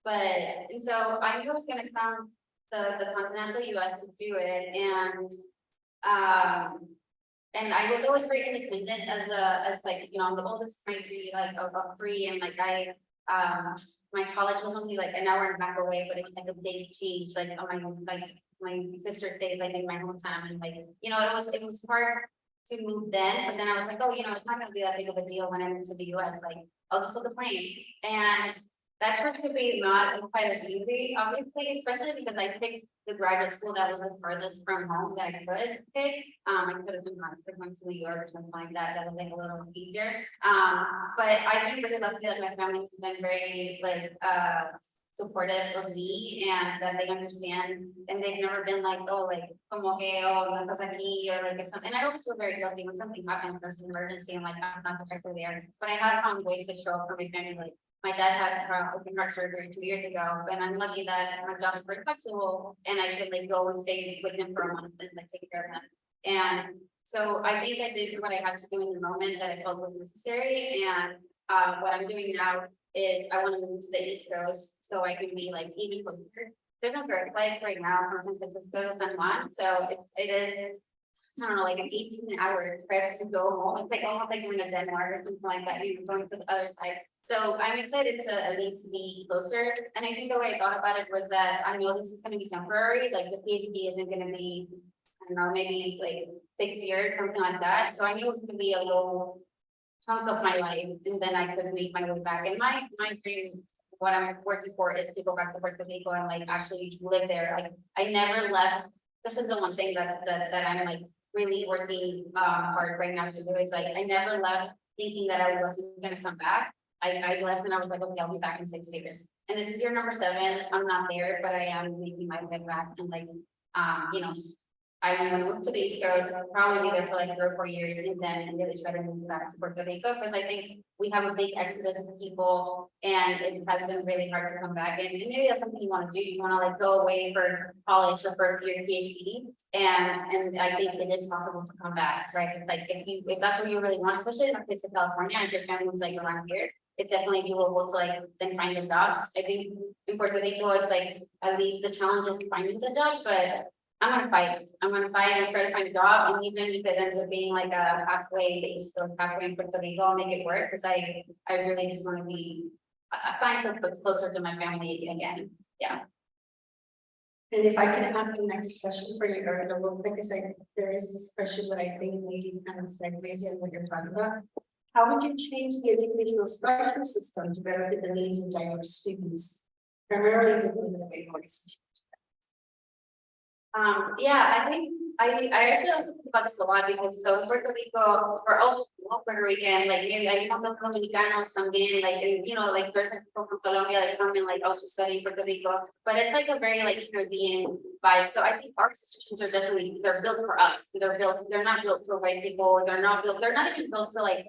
Speaker 4: But, and so I knew I was gonna come to the continental US to do it, and I was always very independent as like, you know, I'm the oldest of my three, like of three, and like my college was only like an hour and a half away, but it was like a big change, like my sister stayed like in my hometown, and like, you know, it was hard to move then, but then I was like, oh, you know, it's not gonna be that big of a deal when I move to the US, like, I'll just look a plane, and that turned to be not quite as easy, obviously, especially because I picked the graduate school that was the furthest from home that I could pick. I could have been going to New York or something like that. That was like a little easier. But I've been really lucky that my family has been very like supportive of me, and that they understand, and they've never been like, oh, like como que, oh, no estás aquí, or like if something. And I always feel very guilty when something happens, there's an emergency, and like I'm not directly there. But I have found ways to show up for my family, like. My dad had open heart surgery 2 years ago, and I'm lucky that my job is very flexible, and I could like go and stay with him for a month and like take care of him. And so I think I did what I had to do in the moment that I felt was necessary. And what I'm doing now is I want to move to the East Coast so I can be like even closer. There's no direct flights right now from San Francisco to San Juan, so it is. I don't know, like an 18-hour trip to go home. It's like almost like going to Denmark or something like that, you know, going to the other side. So I'm excited to at least be closer. And I think the way I thought about it was that I know this is going to be temporary, like the PhD isn't going to be, I don't know, maybe like 6 years, something like that. So I knew it was going to be a little chunk of my life, and then I could make my way back. And my dream, what I'm working for, is to go back to Puerto Rico and like actually live there. Like I never left. This is the one thing that I'm like really working hard right now to do, is like I never left thinking that I wasn't gonna come back. I left and I was like, okay, I'll be back in 6 years. And this is year number 7. I'm not there, but I am making my way back, and like you know, I'm gonna move to the East Coast, I'll probably be there for like 3 or 4 years, and then really try to move back to Puerto Rico, because I think we have a big exodus of people, and it has been really hard to come back. And maybe that's something you want to do. You want to like go away for college or for your PhD, and I think it is possible to come back, right? It's like if that's what you really want, especially in a place of California, if your family's like around here, it's definitely doable to like then find the jobs. I think in Puerto Rico, it's like at least the challenge is finding the jobs, but I'm gonna fight. I'm gonna fight and try to find a job, and even if it ends up being like a halfway, the East Coast, halfway in Puerto Rico, I'll make it work, because I really just want to be a scientist, but closer to my family again. Yeah.
Speaker 1: And if I can ask the next question for you, Erika, real quick, because there is this question that I think maybe kind of segues in what you're talking about. How would you change the educational structure system to better fit the needs of diverse students, primarily within the big organizations?
Speaker 4: Yeah, I think I actually also think about this a lot, because so in Puerto Rico, or all Puerto Rican, like maybe I know the Dominicanos también, like, and, you know, like there's like people from Colombia that come and like also study in Puerto Rico, but it's like a very like Caribbean vibe. So I think our institutions are definitely, they're built for us. They're not built for white people. They're not even built to like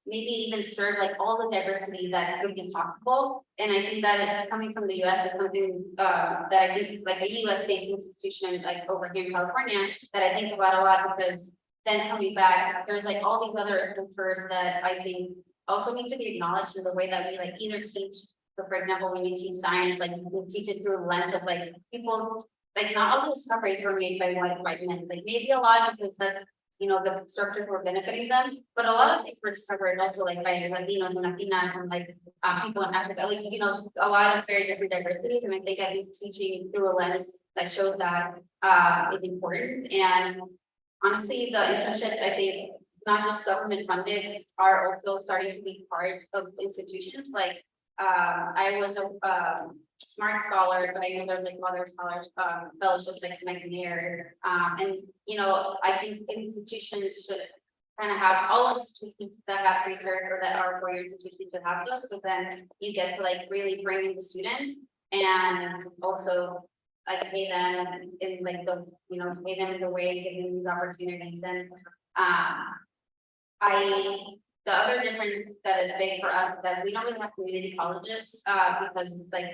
Speaker 4: maybe even serve like all the diversity that could be possible. And I think that coming from the US, it's something that I think like a US based institution like over here in California that I think about a lot, because then coming back, there's like all these other cultures that I think also need to be acknowledged in the way that we like either teach. So for example, when you teach science, like you teach it through a lens of like people, like not all those discoveries were made by white men, like maybe a lot because that's, you know, the structures were benefiting them, but a lot of things were discovered also like by Latinos and Latinas and like people in Africa, like, you know, a lot of very different diversities. And I think at least teaching through a lens that shows that is important. And honestly, the internship, I think, not just government funded, are also starting to be part of institutions. Like I was a Smart Scholar, but I know there's like other scholars, fellowships like McNair. And you know, I think institutions should kind of have, all institutions that have research or that are four-year institutions should have those, but then you get to like really bring in the students and also like pay them in like the, you know, pay them in the way, give them these opportunities. And The other difference that is big for us is that we don't really have community colleges, because it's like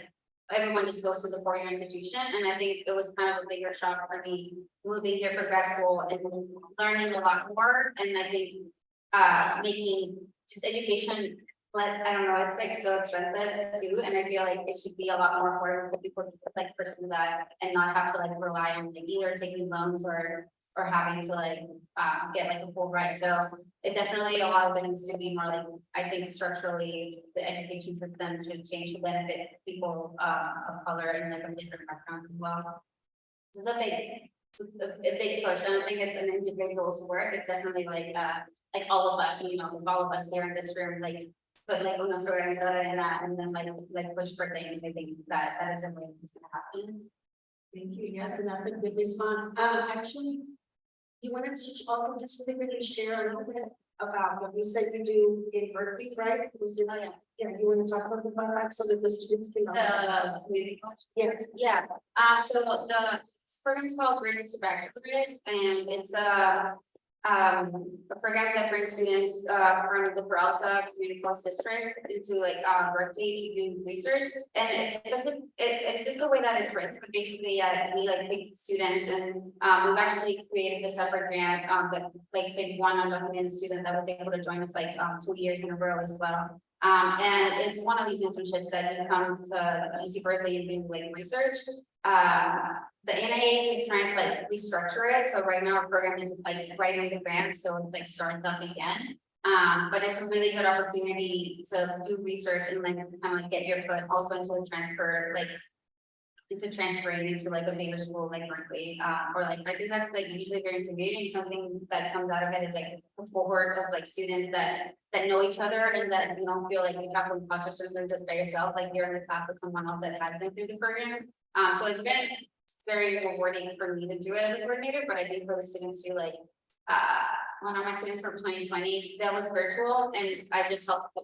Speaker 4: everyone just goes to the four-year institution, and I think it was kind of a bigger shock for me moving here for grad school and learning a lot more, and I think making just education, like, I don't know, it's like so expensive too, and I feel like it should be a lot more affordable for people to like pursue that and not have to like rely on like either taking loans or having to like get like a full ride. So it's definitely a lot of things to be more like, I think structurally, the education system should change to benefit people of color and like of different backgrounds as well. It's a big push. I don't think it's an individual's work. It's definitely like all of us, you know, all of us here in this room, like put like una sorrentora in that and then like push for things. I think that is a way it's gonna happen.
Speaker 1: Thank you, yes, and that's a good response. Actually, you wanted to also just really share a little bit about what you said you do in Berkeley, right? Was it, yeah, you want to talk about that so that the students can know?
Speaker 4: The community college.
Speaker 1: Yes.
Speaker 4: Yeah, so the program's called Bridges to Baccalaureate, and it's a program that brings students from the Peralta Community College District into like Berkeley to do research, and it's just the way that it's written. Basically, we like pick students, and we've actually created a separate grant that like picked one undocumented student that was able to join us like 2 years in a row as well. And it's one of these internships that you come to UC Berkeley and do like research. The NIH is trying to like restructure it. So right now our program is like writing the grant, so it like starts up again. But it's a really good opportunity to do research and like kind of like get your foot also into the transfer, like into transferring into like a bigger school like Berkeley. Or like I think that's like usually very intimidating. Something that comes out of it is like a cohort of like students that know each other and that you don't feel like you have imposter syndrome just by yourself, like you're in a class with someone else that has been through the program. So it's been very rewarding for me to do it as a coordinator, but I think for the students who like one of my students from 2020 that was virtual, and I just helped.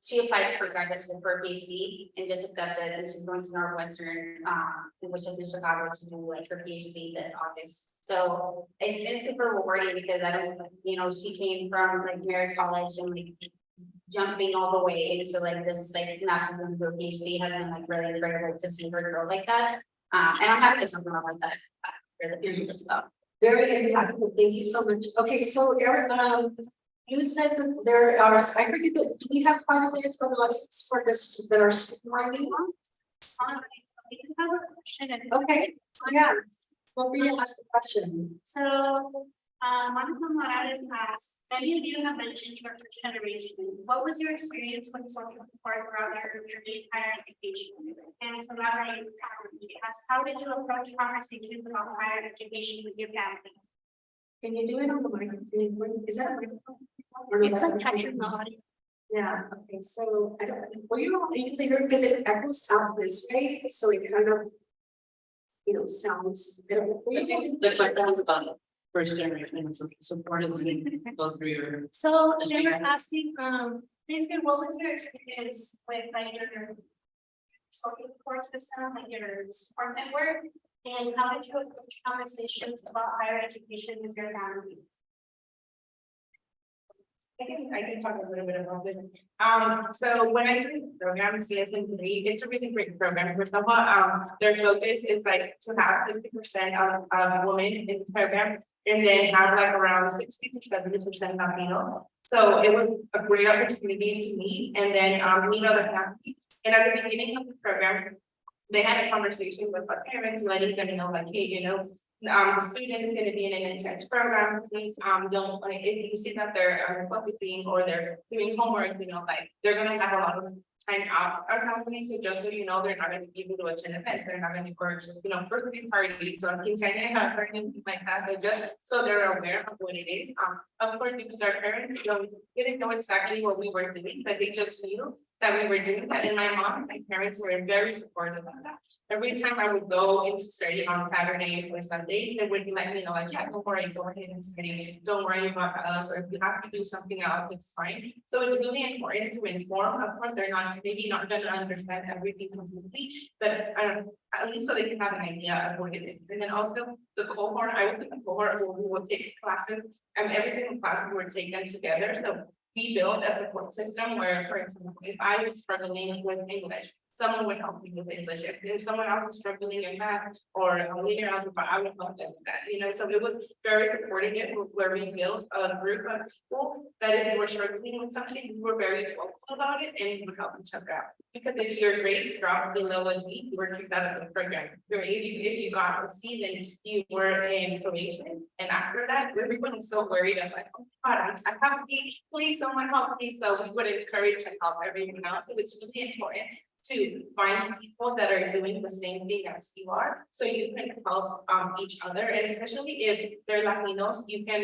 Speaker 4: She applied for graduate school for a PhD and just accepted, and she's going to Northwestern, which is in Chicago, to do like her PhD this August. So it's been super rewarding because I don't, you know, she came from like Merritt College and like jumping all the way into like this like national PhD has been like really incredible to see her grow like that. And I'm happy to talk about like that as well.
Speaker 1: Very impactful. Thank you so much. Okay, so Eric, you said that there are, I forget that, do we have finalists for the audience for this that are writing? Okay, yeah. Well, we ask the question.
Speaker 2: So, Monica Morales asked, many of you have mentioned your first generation. What was your experience with social support throughout your journey in higher education? And to elaborate, how did you approach conversations about higher education with your family?
Speaker 1: Can you do it on the microphone? Is that a microphone?
Speaker 2: It's a touch of the audio.
Speaker 1: Yeah, okay, so I don't, were you all able to hear, because it echoes out this way, so it kind of, you know, sounds.
Speaker 5: The question was about first generation and support is go through your.
Speaker 2: So they were asking, basically, what was your experience with like your social support system, like your support network, and how did you approach conversations about higher education with your family?
Speaker 3: I can talk a little bit about this. So when I joined the program, CSN3, it's a really great program. First of all, their focus is like to have 50% of women in the program, and then have like around 60 to 70% Latino. So it was a great opportunity to meet and then meet other faculty. And at the beginning of the program, they had a conversation with our parents, letting them know like, hey, you know, the student is going to be in an intense program. Please don't, like, if you see that they're focusing or they're doing homework, you know, like they're going to have a lot of time out our company. So just so you know, they're not going to be able to attend events. They're not going to be for, you know, birthday parties or quinceañeras or anything like that. So just so they're aware of what it is. Of course, because our parents, you know, didn't know exactly what we were doing, but they just knew that we were doing that. And my parents were very supportive of that. Every time I would go into study on Saturdays or Sundays, they would be like, you know, like, yeah, don't worry, go ahead and study. Don't worry about us, or if you have to do something else, it's fine. So it's really important to inform. Of course, they're not maybe not going to understand everything completely, but at least so they can have an idea of what it is. And then also the cohort, I was in the cohort where we would take classes, and every single class we were taking together. So we built a support system where, for example, if I was struggling with English, someone would help me with English. If someone else was struggling in math or linear algebra, I would help them with that, you know, so it was very supportive where we built a group of people that if you were struggling with something, we were very vocal about it and we would help each other out. Because if your grades dropped below a D, you were kicked out of the program. If you got a C, then you were in probation. And after that, everyone was so worried. I'm like, oh God, I have to be, please someone help me. So we would encourage and help everyone else. So it's really important to find people that are doing the same thing as you are, so you can help each other, and especially if they're Latinos, you can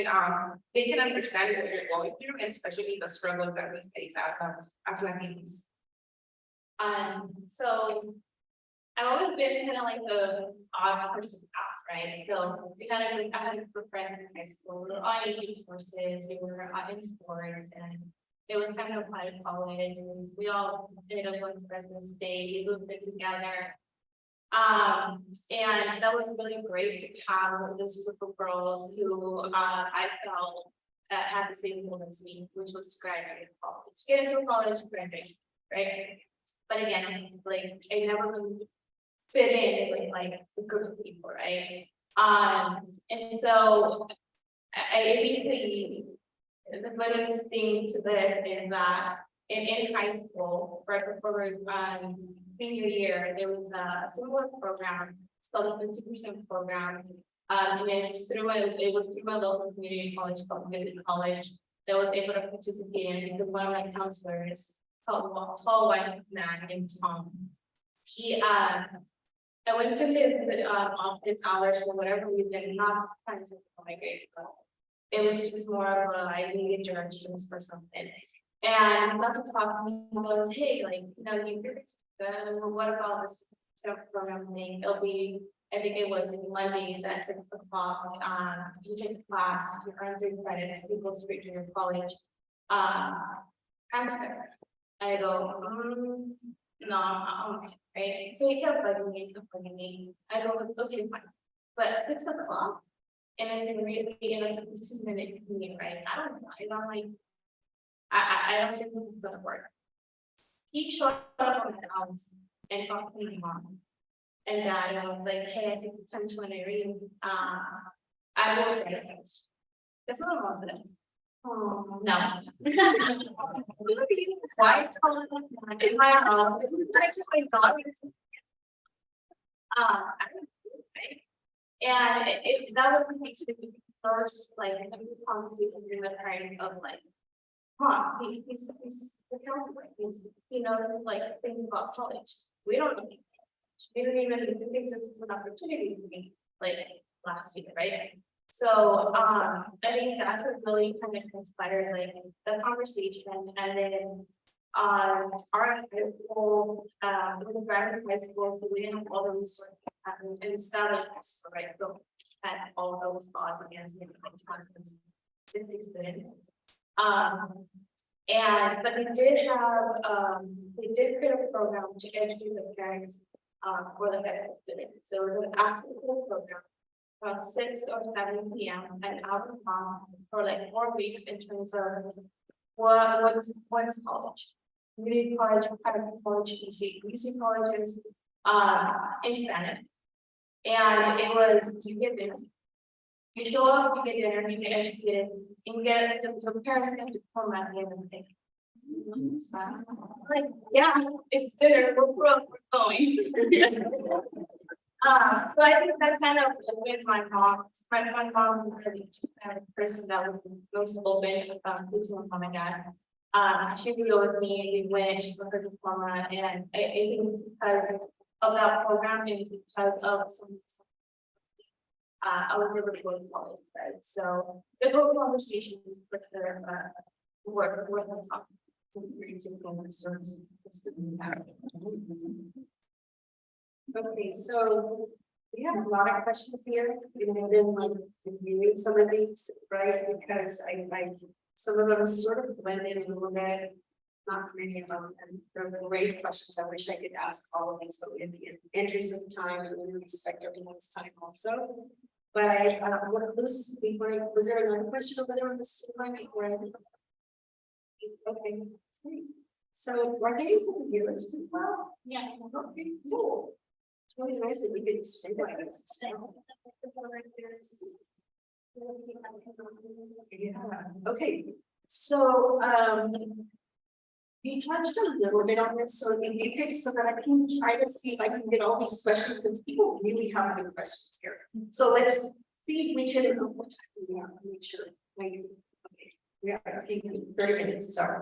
Speaker 3: they can understand what you're going through, and especially the struggles that we face as Latinos.
Speaker 7: So I've always been kind of like the odd person out, right? So we kind of like, I had a group of friends in high school, we were on AP courses, we were in sports, and it was time to apply to college, and we all ended up going to Fresno State, we moved in together. And that was really great to have this group of girls who I felt that had the same goal as me, which was to graduate college, get into college, graduate, right? But again, like I never really fit in with like a group of people, right? And so I basically, the funniest thing to this is that in high school, right before senior year, there was a similar program. It's called a 50% program. And it's through it was through a local community college called Yarely College that was able to participate in, because one of my counselors, tall white man named Tom. I went to his office hours for whatever reason, not trying to my grades, but it was just more of a I needed directions for something. And he got to talk to me and goes, hey, like, you know, what about this program thing? It'll be, I think it was Mondays at 6 o'clock. You take a class, you earn 3 credits, you go straight to your college. I'm together. I go, no, okay, right? So he kept bugging me, I go, okay, fine. But 6 o'clock, and it's really, and it's a 15-minute commute, right? I don't know, I'm like, I don't think this is gonna work. He showed up on the house and talked to me mom and dad, and I was like, hey, I see potential in Irene. I will try to finish. That's what I was gonna do. Oh no. Why told us not in my own? I just my daughter. I don't know, right? And that was actually the first like conversation with my parents of like, he's the counselor. He knows like things about college. We don't know. We don't even think this was an opportunity for me like last year, right? So I think that's what really kind of inspired like the conversation, and then our high school, with the graduate high school, so we didn't have all the resources and started high school, right? So had all those odds against me, like 60 students. But they did have they did create a program to educate the parents for the high school students. So it was an after school program. 6 or 7 p.m. and out of town for like 4 weeks in terms of what's college, community college, private college, UC colleges, in Spanish. And it was you get dinner, you show up, you get dinner, you get educated, and you get the parents get to come at the end of the day. Like, yeah, it's dinner, we're going. So I think that kind of with my mom was really just kind of the person that was most open to my dad. She would go with me, we went, she got her diploma, and I think because of that program and because of some I was able to go to college, right? So the whole conversation is for sure worth talking to services.
Speaker 1: Okay, so we have a lot of questions here, and I didn't like to read some of these, right? Because I some of them sort of blended in a little bit, not many of them, and they're great questions. I wish I could ask all of these, but in the interest of time and we respect everyone's time also. But was there another question over there on the line before I Okay, great. So are they able to hear us as well?
Speaker 7: Yeah.
Speaker 1: Okay, cool. It's really nice that we could stay like this. Yeah, okay, so, you touched a little bit on this, so if you could, so that I can try to see if I can get all these questions, because people really have good questions here. So let's see if we can, what time do we have to make sure, maybe, okay, we have 30 minutes, sorry.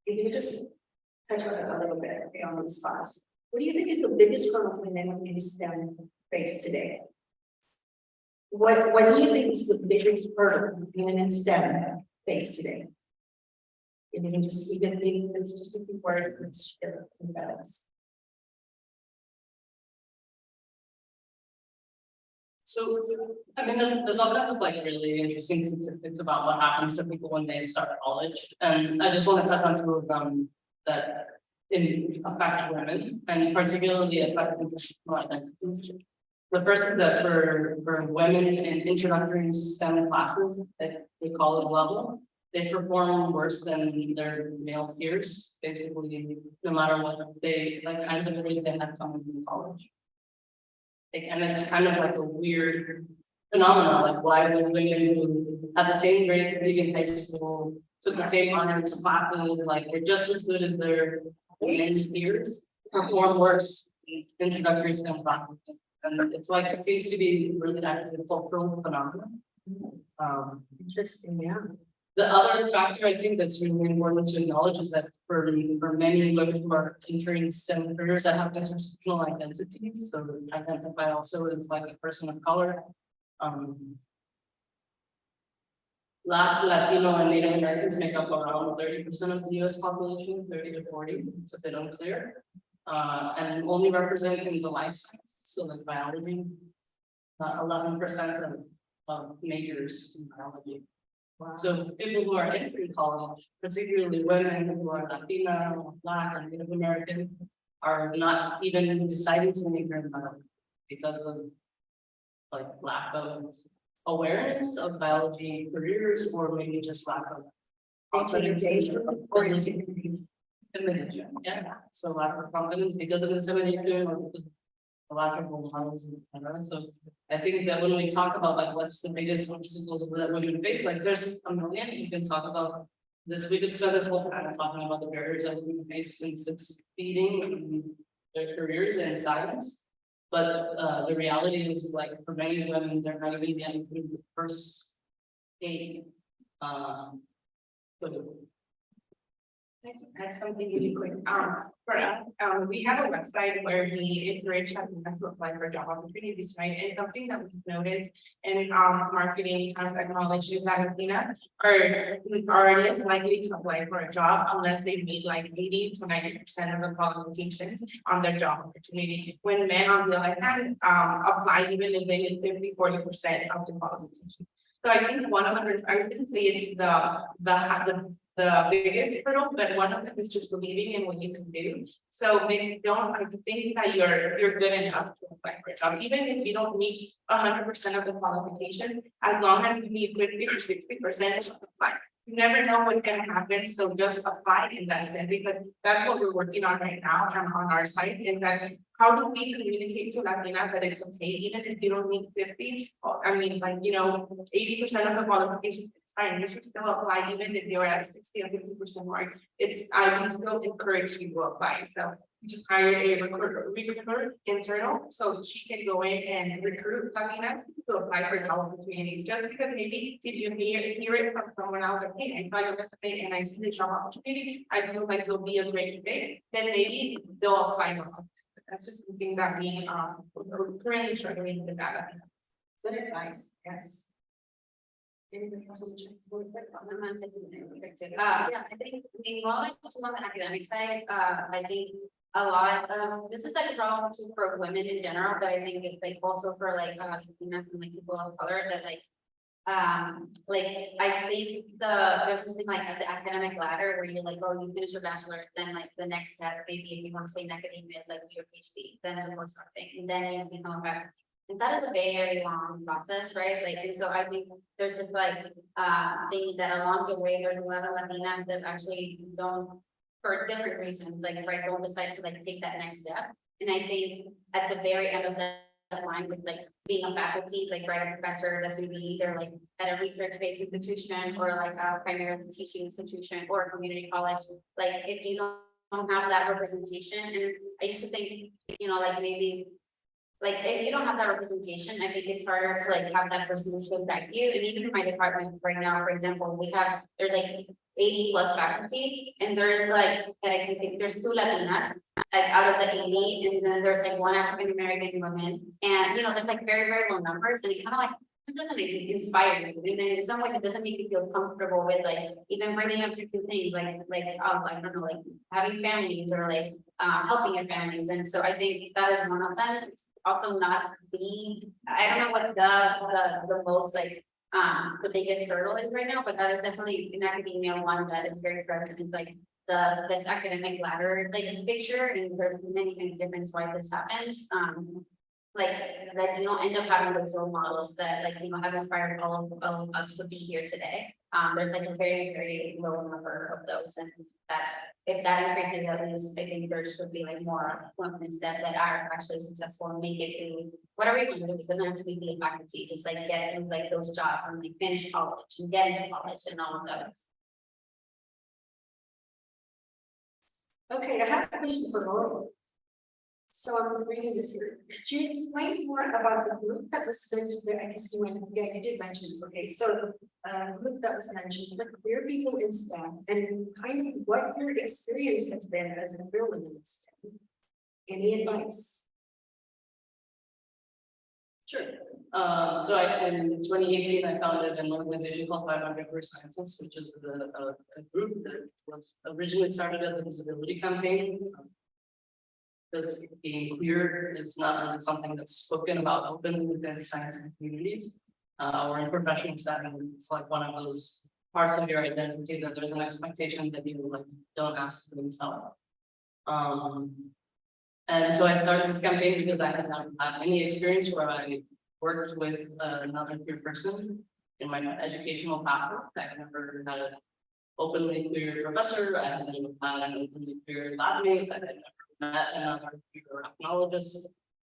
Speaker 1: If you just touch on it a little bit, okay, on the spots. What do you think is the biggest hurdle women in STEM face today? What do you think is the biggest hurdle women in STEM face today? And you can just, you can think it's just a few words and it's balance.
Speaker 5: So, I mean, there's all kinds of like really interesting statistics about what happens to people when they start college. And I just want to touch on two of them that affect women and particularly affect intersectional identities. The first is that for women in introductory STEM classes at the college level, they perform worse than their male peers, basically, no matter what they, like kinds of grades they have coming from college. And it's kind of like a weird phenomenon, like why would women who had the same grades leaving high school, took the same honors classes, like were just as good as their men's peers, perform worse in introductory STEM classes. And it's like, it seems to be really actually a cultural phenomenon.
Speaker 1: Interesting, yeah.
Speaker 5: The other factor I think that's really important to acknowledge is that for many women who are entering STEM careers that have intersectional identities, so identify also as like a person of color, Latino and Native Americans make up around 30% of the US population, 30 to 40, it's a bit unclear. And only represent in the life sciences, so like biology, 11% of majors in biology. Wow. So people who are entering college, particularly women who are Latina, Black, or Native American, are not even deciding to major in biology because of like lack of awareness of biology careers, or maybe just lack of
Speaker 1: Intimidation or intimidation.
Speaker 5: Intimidation, yeah. So lack of confidence because of intimidation or because of a lack of role models, etc. So I think that when we talk about like what's the biggest obstacles that women face, like there's a million. You can talk about this. We could spend this whole time talking about the barriers that women face in succeeding in their careers in science. But the reality is, like for many women, they're not even getting through the first gate.
Speaker 3: I have something really quick. For us, we have a website where we encourage Latinas to apply for job opportunities, right? And something that we've noticed in marketing has acknowledged that Latinas are less likely to apply for a job unless they meet like 80 to 90% of the qualifications on their job opportunity. When men on the other hand apply even if they hit 50-40% of the qualifications. So I think one of them, I wouldn't say it's the biggest hurdle, but one of them is just believing in what you can do. So maybe don't think that you're good enough to apply for a job, even if you don't meet 100% of the qualifications, as long as you need 50 or 60% of apply. You never know what's going to happen, so just apply in that sense, because that's what we're working on right now on our site, is that how do we communicate to Latinas that it's okay, even if you don't meet 50, I mean, like, 80% of the qualifications, it's fine, you should still apply, even if you're at 60 or 50% mark. I will still encourage you to apply. So we just hired a recruiter internal, so she can go in and recruit Latinas to apply for job opportunities. Just because maybe if you hear it from someone else, like, hey, I saw your resume and I see the job opportunity, I feel like you'll be a great fit, then maybe they'll apply more. That's just something that we're currently struggling with that.
Speaker 1: Good advice, yes. Anything else on the check?
Speaker 4: Yeah, I think we more like on the academic side, I think a lot of, this is like a problem too for women in general, but I think it's like also for like Latinas and like people of color that like I think there's this thing like at the academic ladder where you're like, oh, you finish your bachelor's, then like the next step, maybe if you want to say in academia is like your PhD, then the postdoc thing, and then you become a faculty. And that is a very long process, right? Like, and so I think there's just like, thing that along the way, there's a lot of Latinas that actually don't, for different reasons, like, right, don't decide to like take that next step. And I think at the very end of that line with like being a faculty, like, right, a professor that's gonna be either like at a research-based institution or like a primary teaching institution or a community college, like if you don't have that representation, and I used to think, you know, like maybe like, if you don't have that representation, I think it's harder to like have that person to back you. And even in my department right now, for example, there's like 80+ faculty, and there's like, I think there's 2 Latinas like out of the 80, and then there's like 1 African American woman, and you know, there's like very, very low numbers, and it kind of like, it doesn't inspire you, and then in some ways it doesn't make you feel comfortable with like even bringing up different things like I don't know, like having families or like helping your families. And so I think that is one of them. It's also not I don't know what the most like the biggest hurdle is right now, but that is definitely in academia one that is very present. It's like this academic ladder like picture, and there's many different why this happens. Like that, you know, end up having those role models that like, you know, have inspired all of us to be here today. There's like a very low number of those, and that if that increases, at least I think there should be like more women instead that are actually successful and make it through whatever you can do. It doesn't have to be the faculty, just like get in like those jobs and like finish college and get into college and all of those.
Speaker 1: Okay, I have a question for Laura. So I'm reading this here. Could you explain more about the group that was mentioned? I guess you went, yeah, you did mention this. Okay, so group that was mentioned, the queer people in STEM, and kind of what your experience has been as a queer woman in STEM. Any advice?
Speaker 5: Sure. So in 2018, I founded an organization called 500 Queer Scientists, which is a group that was originally started as a disability campaign. Because being queer is not really something that's spoken about openly within scientific communities. Or in professional setting, it's like one of those parts of your identity that there's an expectation that you like don't ask for themselves. And so I started this campaign because I had not had any experience where I worked with another queer person in my educational pathway. I had never had an openly queer professor. I had never had an openly queer lab mate. I had never met another queer ethnologist,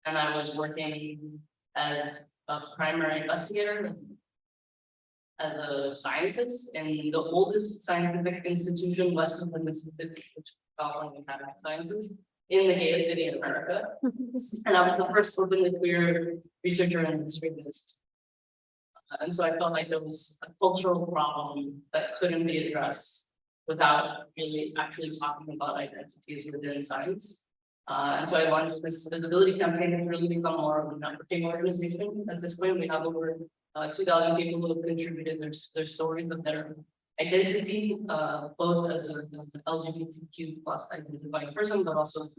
Speaker 5: and I was working as a primary investigator, as a scientist in the oldest scientific institution west of the Mississippi, which is California Academy of Sciences, in the gayest city in America. And I was the first openly queer researcher in the history of this. And so I felt like there was a cultural problem that couldn't be addressed without really actually talking about identities within science. And so I launched this visibility campaign to really become more of a networking organization. At this point, we have over 2,000 people who have contributed their stories of their identity, both as an LGBTQ+ identified person, but also as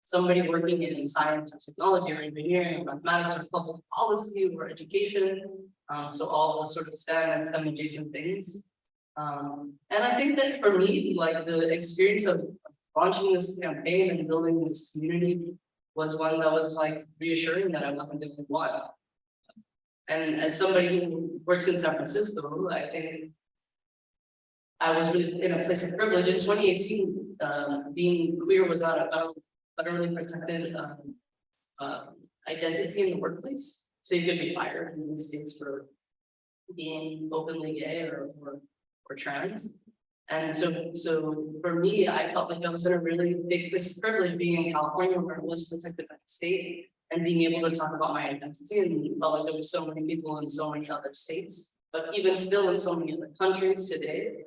Speaker 5: somebody working in science or technology or engineering or mathematics or public policy or education. So all the sort of STEM and STEM adjacent things. And I think that for me, like the experience of launching this campaign and building this community was one that was like reassuring that I wasn't the only one. And as somebody who works in San Francisco, I think I was really in a place of privilege. In 2018, being queer was not a federally protected identity in the workplace. So you could be fired in the states for being openly gay or trans. And so for me, I felt like I was in a really big place of privilege being in California where it was protected by the state and being able to talk about my identity, and felt like there were so many people in so many other states, but even still in so many other countries today,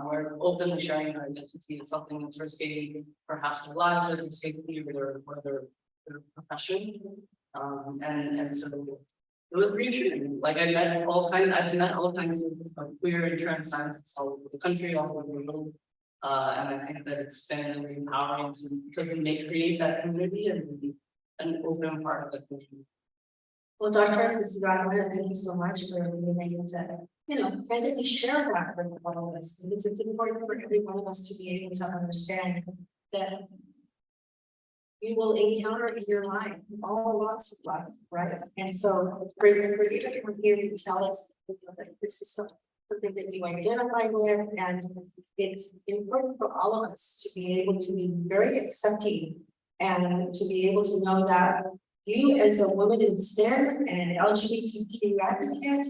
Speaker 5: where openly sharing our identity is something that's risking perhaps their lives or their safety or their profession. And so it was reassuring. Like I've met all kinds of queer and trans scientists all over the country, all over the world. And I think that it's been really empowering to create that community and be an open part of the community.
Speaker 1: Well, Dr. Esposito, thank you so much for being able to, you know, candidly share that with all of us. Because it's important for every one of us to be able to understand that you will encounter in your life, all walks of life, right? And so it's great for you to come here to tell us that this is something that you identify with, and it's important for all of us to be able to be very accepting and to be able to know that you as a woman in STEM and an LGBTQ advocate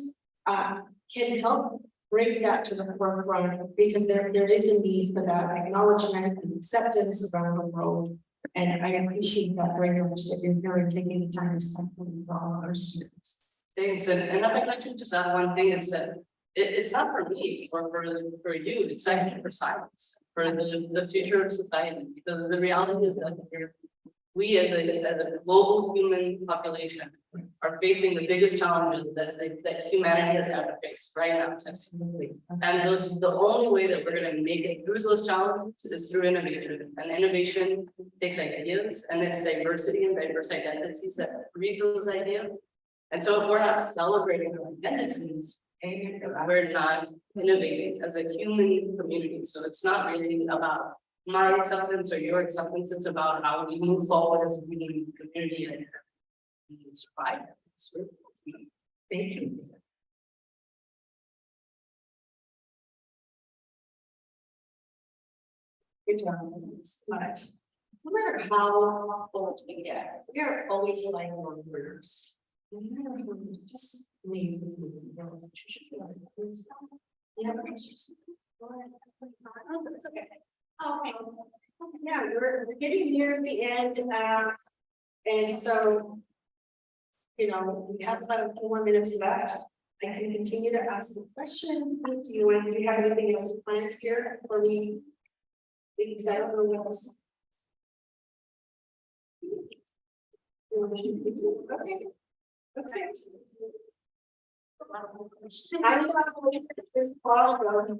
Speaker 1: can help bring that to the forefront, because there is a need for that acknowledgement and acceptance around the world. And I appreciate that very much, that you're here and taking the time to spend with all of our students.
Speaker 5: Thanks, and I would like to just add one thing, is that it's not for me or for you, it's actually for science, for the future of society, because the reality is that we as a global human population are facing the biggest challenges that humanity has ever faced right now. And the only way that we're going to make it through those challenges is through innovation. And innovation takes ideas, and it's diversity and diverse identities that breed those ideas. And so if we're not celebrating our identities, we're not innovating as a human community. So it's not really about my acceptance or your acceptance, it's about how we move forward as a community and survive. Thank you.
Speaker 1: Good job. Much. No matter how old we get, we are always like learners. Just amazes me. Yeah, it's okay. Okay. Yeah, we're getting near the end, and so, you know, we have about a few more minutes left. I can continue to ask the questions. Do you have anything else planned here for me? Because I don't know what else. Okay. Okay. I love this part of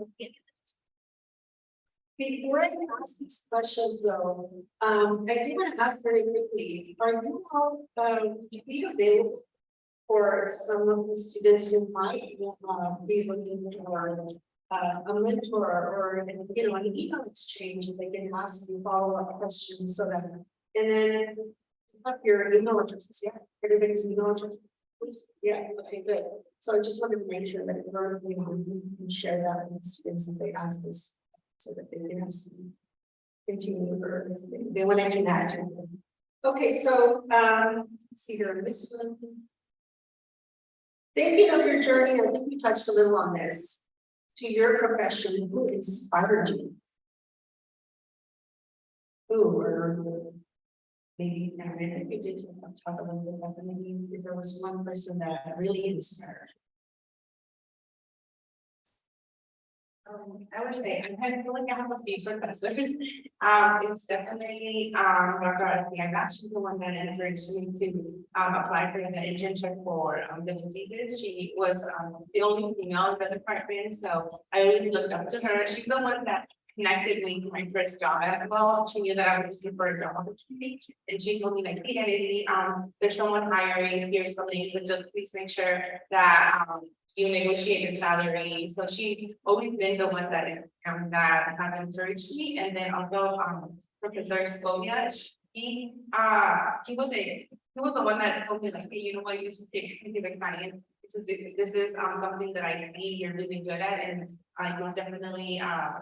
Speaker 1: before I ask these questions though, I do want to ask very quickly, are you all, would you be available for some of the students who might be looking for a mentor or, you know, an email exchange, and they can ask you follow-up questions so that, and then have your email addresses, yeah, everybody's email addresses, please, yeah, okay, good. So I just wanted to make sure that you can share that with the students if they ask us, so that they can continue or they want to connect. Okay, so let's see here, this one. Thinking of your journey, I think we touched a little on this. To your profession, who inspired you? Who, or maybe I think we did talk a little bit about that. Maybe if there was one person that really inspired.
Speaker 3: I would say I feel like I have a few professors. It's definitely Dr. Arteaga. She's the one that encouraged me to apply for the internship for the diseases. She was the only female in the department, so I always looked up to her. She's the one that connected me to my first job as well. She knew that I was looking for a job opportunity, and she told me like, hey, Irene, there's someone hiring. Here's the link, but just please make sure that you negotiate your salary. So she always been the one that has encouraged me. And then also Professor Scovia, he was the one that told me like, hey, you know what, you should take the client. This is something that I see you're really good at, and you'll definitely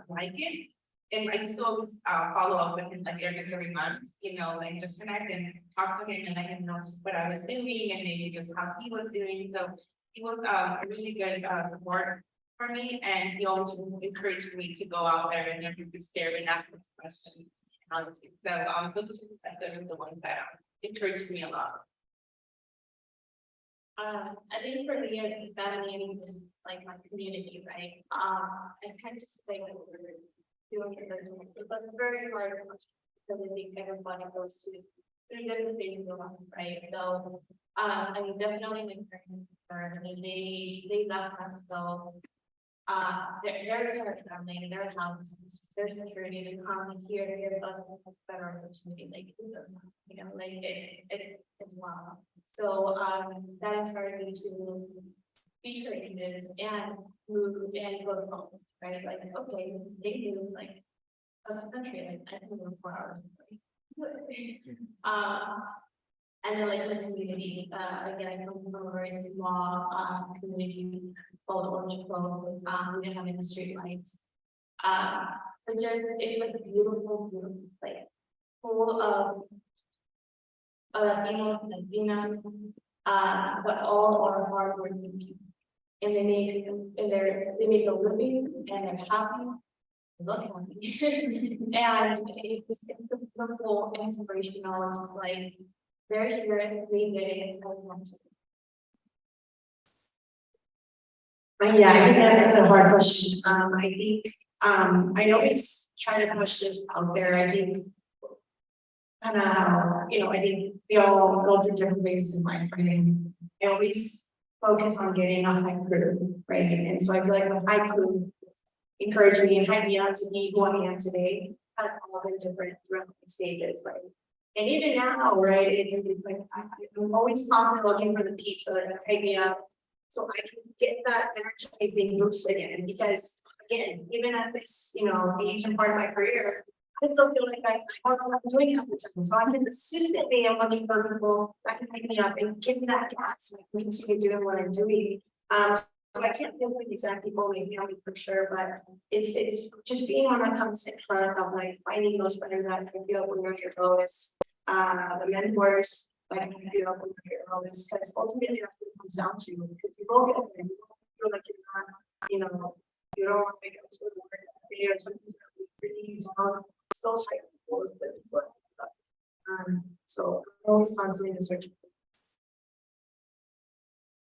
Speaker 3: like it. And I used to always follow up with him like every 3 months, you know, like just connect and talk to him and let him know what I was doing and maybe just how he was doing. So he was a really good support for me, and he always encouraged me to go out there and never be scared and ask questions. Honestly, so those are the ones that encouraged me a lot.
Speaker 7: I think for me as a family and like my community, right? I kind of just like doing it. That's very hard because I think everybody goes to through different things in life, right? So I'm definitely my parents. I mean, they left us, so they're family, their house, their security, to come here to give us a better opportunity, like who doesn't, you know, like it's wow. So that inspired me to be courageous and move and go home, right? Like, okay, they do like us country, like I can move 4 hours away. And then like the community, again, I come from a very small, community called Orange Grove, we didn't have any street lights. But just, it's like a beautiful, beautiful place, full of Latinos, Latinas, but all are hardworking people. And they make a living and they're happy. Look happy. And it's a beautiful, inspirational, just like they're here every day.
Speaker 2: Yeah, I think that's a hard question. I think, I always try to push this out there. I think, and I think we all go through different phases in life, right? And I always focus on getting a high crew, right? And so I feel like the high crew encouraged me and hyped me up to be who I am today. Has all been different throughout the stages, right? And even now, right, it's like I'm always constantly looking for the peaks that hype me up, so I can get that energy boost again. Because again, even at this, age and part of my career, I still feel like I don't know what I'm doing half the time. So I can consistently am looking for people that can pick me up and give me that gas so I continue doing what I'm doing. So I can't pinpoint exact people maybe for sure, but it's just being on a constant front of like finding those friends that I feel like we're your lowest, the mentors like I feel like we're your lowest, because ultimately that's what it comes down to. Because you go get there, you don't feel like you're not, you don't want to make it to the work day or something that really down. It's those type of people that you work with. So I'm always constantly in the search.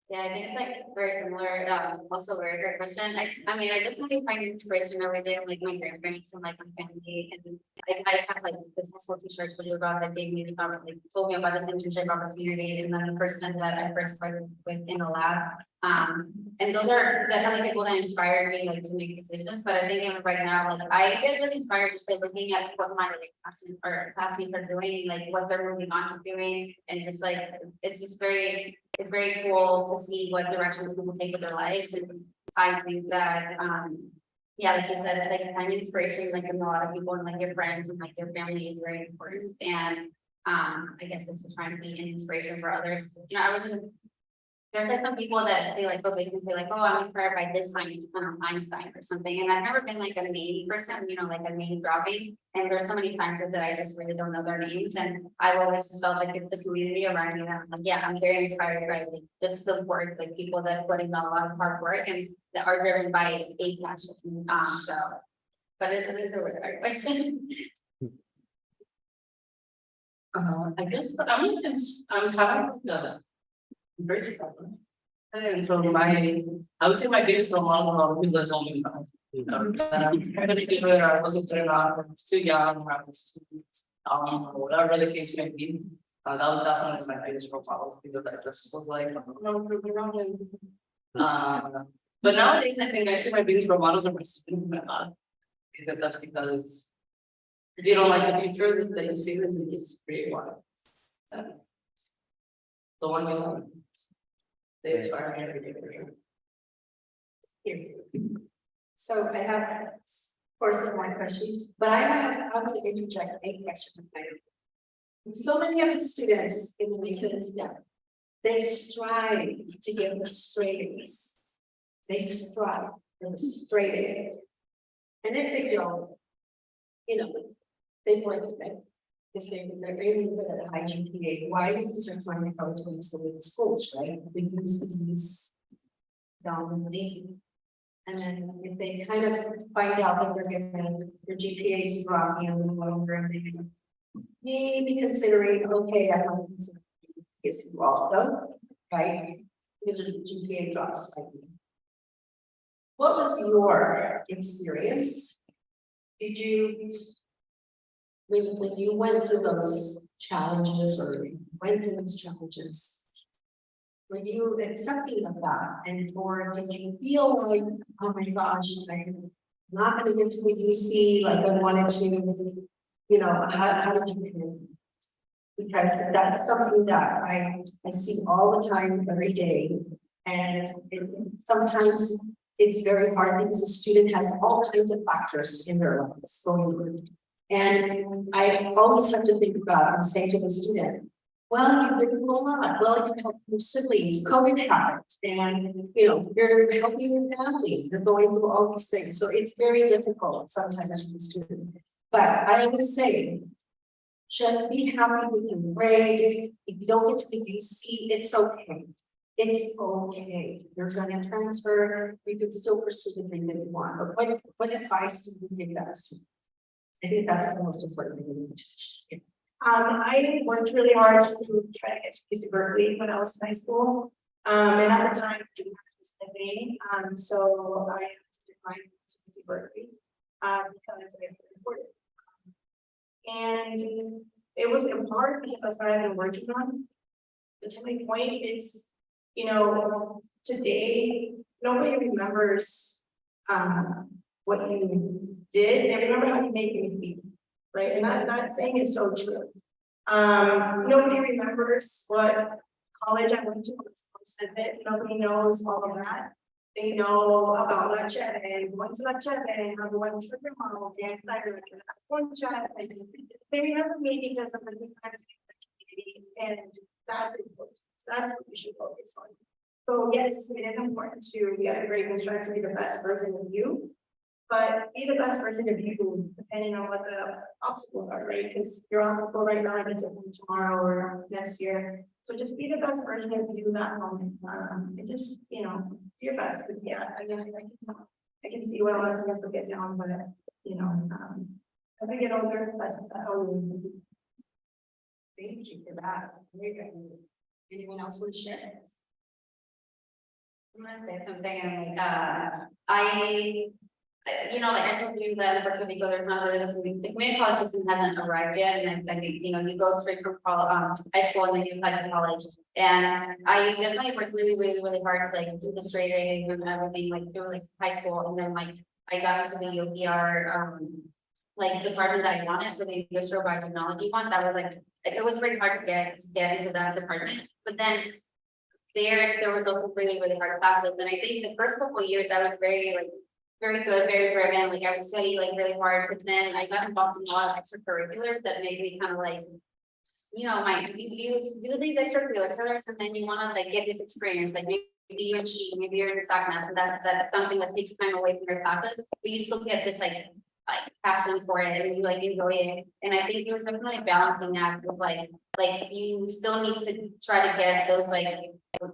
Speaker 4: Yeah, I think it's like very similar, also very great question. I mean, I definitely find inspiration every day, like my grandparents and like my family, and like I have like this high school teacher told you about that gave me this like told me about this internship opportunity, and then the person that I first worked with in the lab. And those are definitely people that inspired me like to make decisions. But I think even right now, like I get really inspired just by looking at what my like classmates are doing, like what they're moving on to doing, and just like it's very cool to see what directions people take with their lives. And I think that yeah, like you said, like finding inspiration like in a lot of people and like your friends and like your family is very important. And I guess it's just trying to be an inspiration for others. There's like some people that say like, oh, they can say like, oh, I'm inspired by this scientist, Einstein or something. And I've never been like a name person, like a name dropping. And there's so many scientists that I just really don't know their names. And I've always just felt like it's the community around me. And I'm like, yeah, I'm very inspired by like just the work, like people that put in a lot of hard work and that are driven by a passion. So, but it is a really hard question.
Speaker 5: I guess I'm kind of very stubborn. And so I would say my biggest role model are people that's only I wasn't good enough, I was too young, I was whatever the case may be. That was definitely my biggest role model, because I just was like, but nowadays I think my biggest role models are my students and my mom. I think that's because if you don't like the future that you see, then it's create one. The one you love. They inspire me every day for sure.
Speaker 1: So I have, of course, more questions, but I'm going to interject a question. So many of the students in the recent step, they strive to get the straight A's. They strive for the straight A. And if they don't, they work with it. Because they're really good at a high GPA. Why these are trying to go to the schools, right? We use these dominantly. And then if they kind of find out that they're getting their GPA is dropping and whatever, and they maybe considering, okay, I might consider this also, right? Because the GPA drops slightly. What was your experience? Did you when you went through those challenges or went through those challenges, were you accepting of that? And or did you feel like, oh my gosh, I'm not going to get to the UC like I wanted to, how did you feel? Because that's something that I see all the time, every day. And sometimes it's very hard because a student has all kinds of factors in their lives going on. And I always have to think about and say to the student, well, you've been through a lot, well, you helped your siblings, COVID happened, and, you know, you're helping your family, you're going through all these things, so it's very difficult sometimes for the student. But I always say, just be happy with your grade, if you don't get to the UC, it's okay. It's okay, you're gonna transfer, you can still pursue the thing that you want, but what advice do you give that student? I think that's the most important thing we teach.
Speaker 2: I worked really hard to try to get to Berkeley when I was in high school. And at the time, I didn't have this thing. So I had to decline to Berkeley. Because I couldn't afford it. And it was hard because that's what I've been working on. But to my point, it's, you know, today, nobody remembers what you did. They remember how you made me feel. Right, and that saying is so true. Nobody remembers what college I went to, nobody knows all of that. They know about La Cheve and going to La Cheve and how to went to your mom and they remember me because of the community, and that's important. That's what we should focus on. So yes, it is important to get a great construct to be the best version of you. But be the best version of you, depending on what the obstacles are, right? Because your obstacle right now is different tomorrow or next year. So just be the best version of you that moment. And just, you know, do your best. But yeah, I mean, I can see what a lot of students will get down, but you know, as we get older, that's how we do.
Speaker 1: Thank you for that. Very good. Anyone else want to share?
Speaker 4: I'm gonna say something, and you know, like I told you that in Puerto Rico, there's not really the community college system hasn't arrived yet, and I think, you know, you go straight from high school and then you apply to college. And I definitely worked really hard to like do the straight A's and everything like through like high school, and then like I got into the UPR like department that I wanted, so the industrial biotechnology one. That was like it was very hard to get into that department, but then there was also really hard classes, and I think the first couple of years I was very good, very driven. Like I was studying like really hard, but then I got involved in a lot of extracurriculars that made me kind of like, you know, you do these extracurriculars and then you want to like get this experience, like maybe you're in Chi, maybe you're in SACNAS, and that's something that takes time away from your classes, but you still get this like passion for it and you like enjoy it. And I think it was definitely a balancing act of like you still need to try to get those like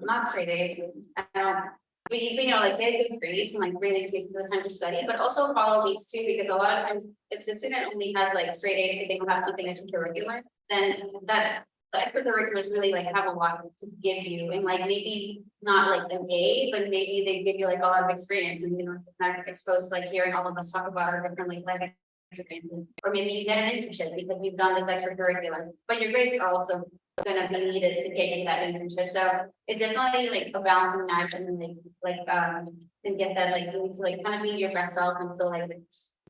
Speaker 4: not straight A's. I don't. But you know, like get good grades and like really take the time to study, but also follow these too, because a lot of times if the student only has like straight A's but they don't have something extracurricular, then that the extracurriculars really like have a lot to give you, and like maybe not like an A, but maybe they give you like a lot of experience, and you know, not exposed to like hearing all of us talk about our different like life experiences, or maybe you get an internship because you've done this extracurricular, but your grades are also gonna be needed to get in that internship. So it's definitely like a balancing act, and and get that like you need to like kind of be your best self. And so like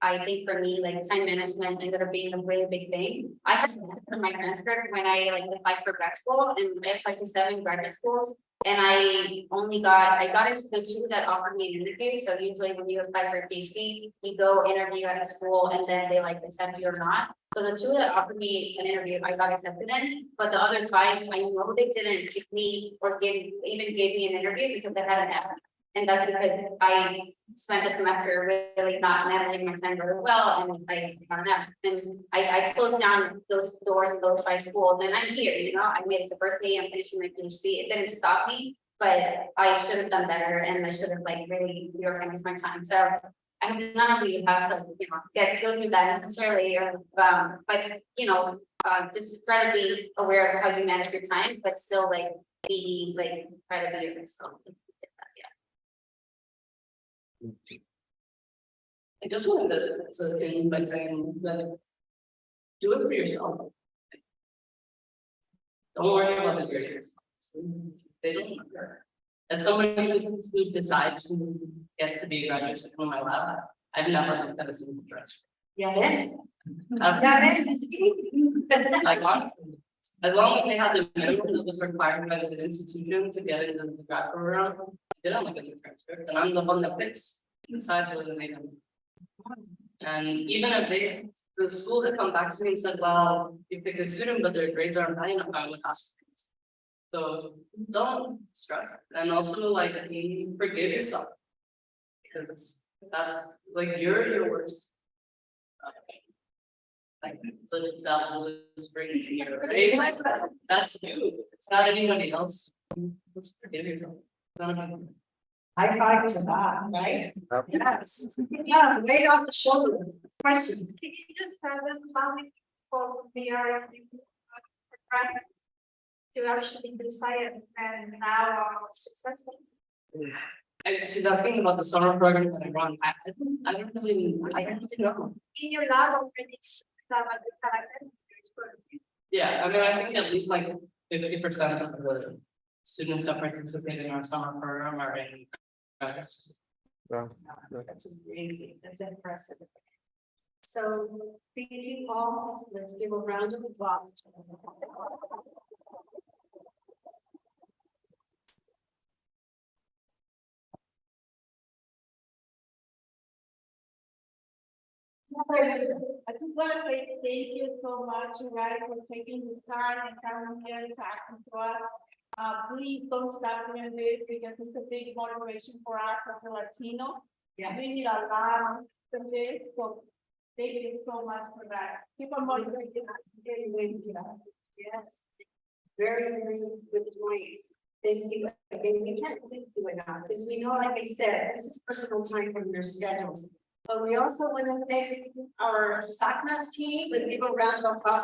Speaker 4: I think for me, like time management ended up being a really big thing. I had to for my transcript when I like applied for grad school, and I applied to 7 graduate schools, and I got into the 2 that offered me an interview. So usually when you apply for a PhD, you go interview at a school and then they like accept you or not. So the 2 that offered me an interview, I got accepted in, but the other 5, I know they didn't pick me or even gave me an interview because they had an app. And that's because I spent a semester really not managing my time very well, and I got an app. And I closed down those doors in those 5 schools, and I'm here, you know, I made it to Berkeley, I'm finishing my PhD. It didn't stop me, but I should have done better, and I should have like really reorganized my time. So I mean, none of you have to, you know, go through that necessarily, or, but you know, just try to be aware of how you manage your time, but still like be like try to be yourself.
Speaker 5: I just wanted to end by saying that do it for yourself. Don't worry about the grades. They don't matter. As somebody who decides to gets to be a graduate student in my lab, I've never looked at a single transcript.
Speaker 1: Yeah.
Speaker 5: Like honestly, as long as they had the minimum that was required by the institution to get into the grad program, they don't look at the transcript, and I'm the one that picks decides whether they can. And even if they the school had come back to me and said, well, you pick a student, but their grades aren't high enough, I would ask for it. So don't stress, and also like, forgive yourself. Because that's like, you're your worst. Like, so that was bringing you, right? Like, that's you, it's not anybody else. Just forgive yourself. None of them.
Speaker 1: High five to that, right? Yes. Yeah, weight off the shoulder. Question.
Speaker 2: Can you just tell them how many people they are progress to actually decide and now are successful?
Speaker 5: And she's asking about the summer program that I run. I don't really know.
Speaker 2: In your lab already, have a good character.
Speaker 5: Yeah, I mean, I think at least like 50% of the students that participate in our summer program are in.
Speaker 1: That's amazing. That's impressive. So thank you all. Let's give a round of applause.
Speaker 7: I just want to say thank you so much, you guys, for taking the time and coming here to talk to us. Please don't stop doing this because it's a big motivation for us as a Latino.
Speaker 1: Yeah.
Speaker 7: We need a lot of this, so thank you so much for that. Keep on motivating us.
Speaker 1: Yes. Very, very good points. Thank you. Again, we can't thank you enough because we know, like I said, this is personal time from your schedules. But we also want to thank our SACNAS team. Let's give a round of applause.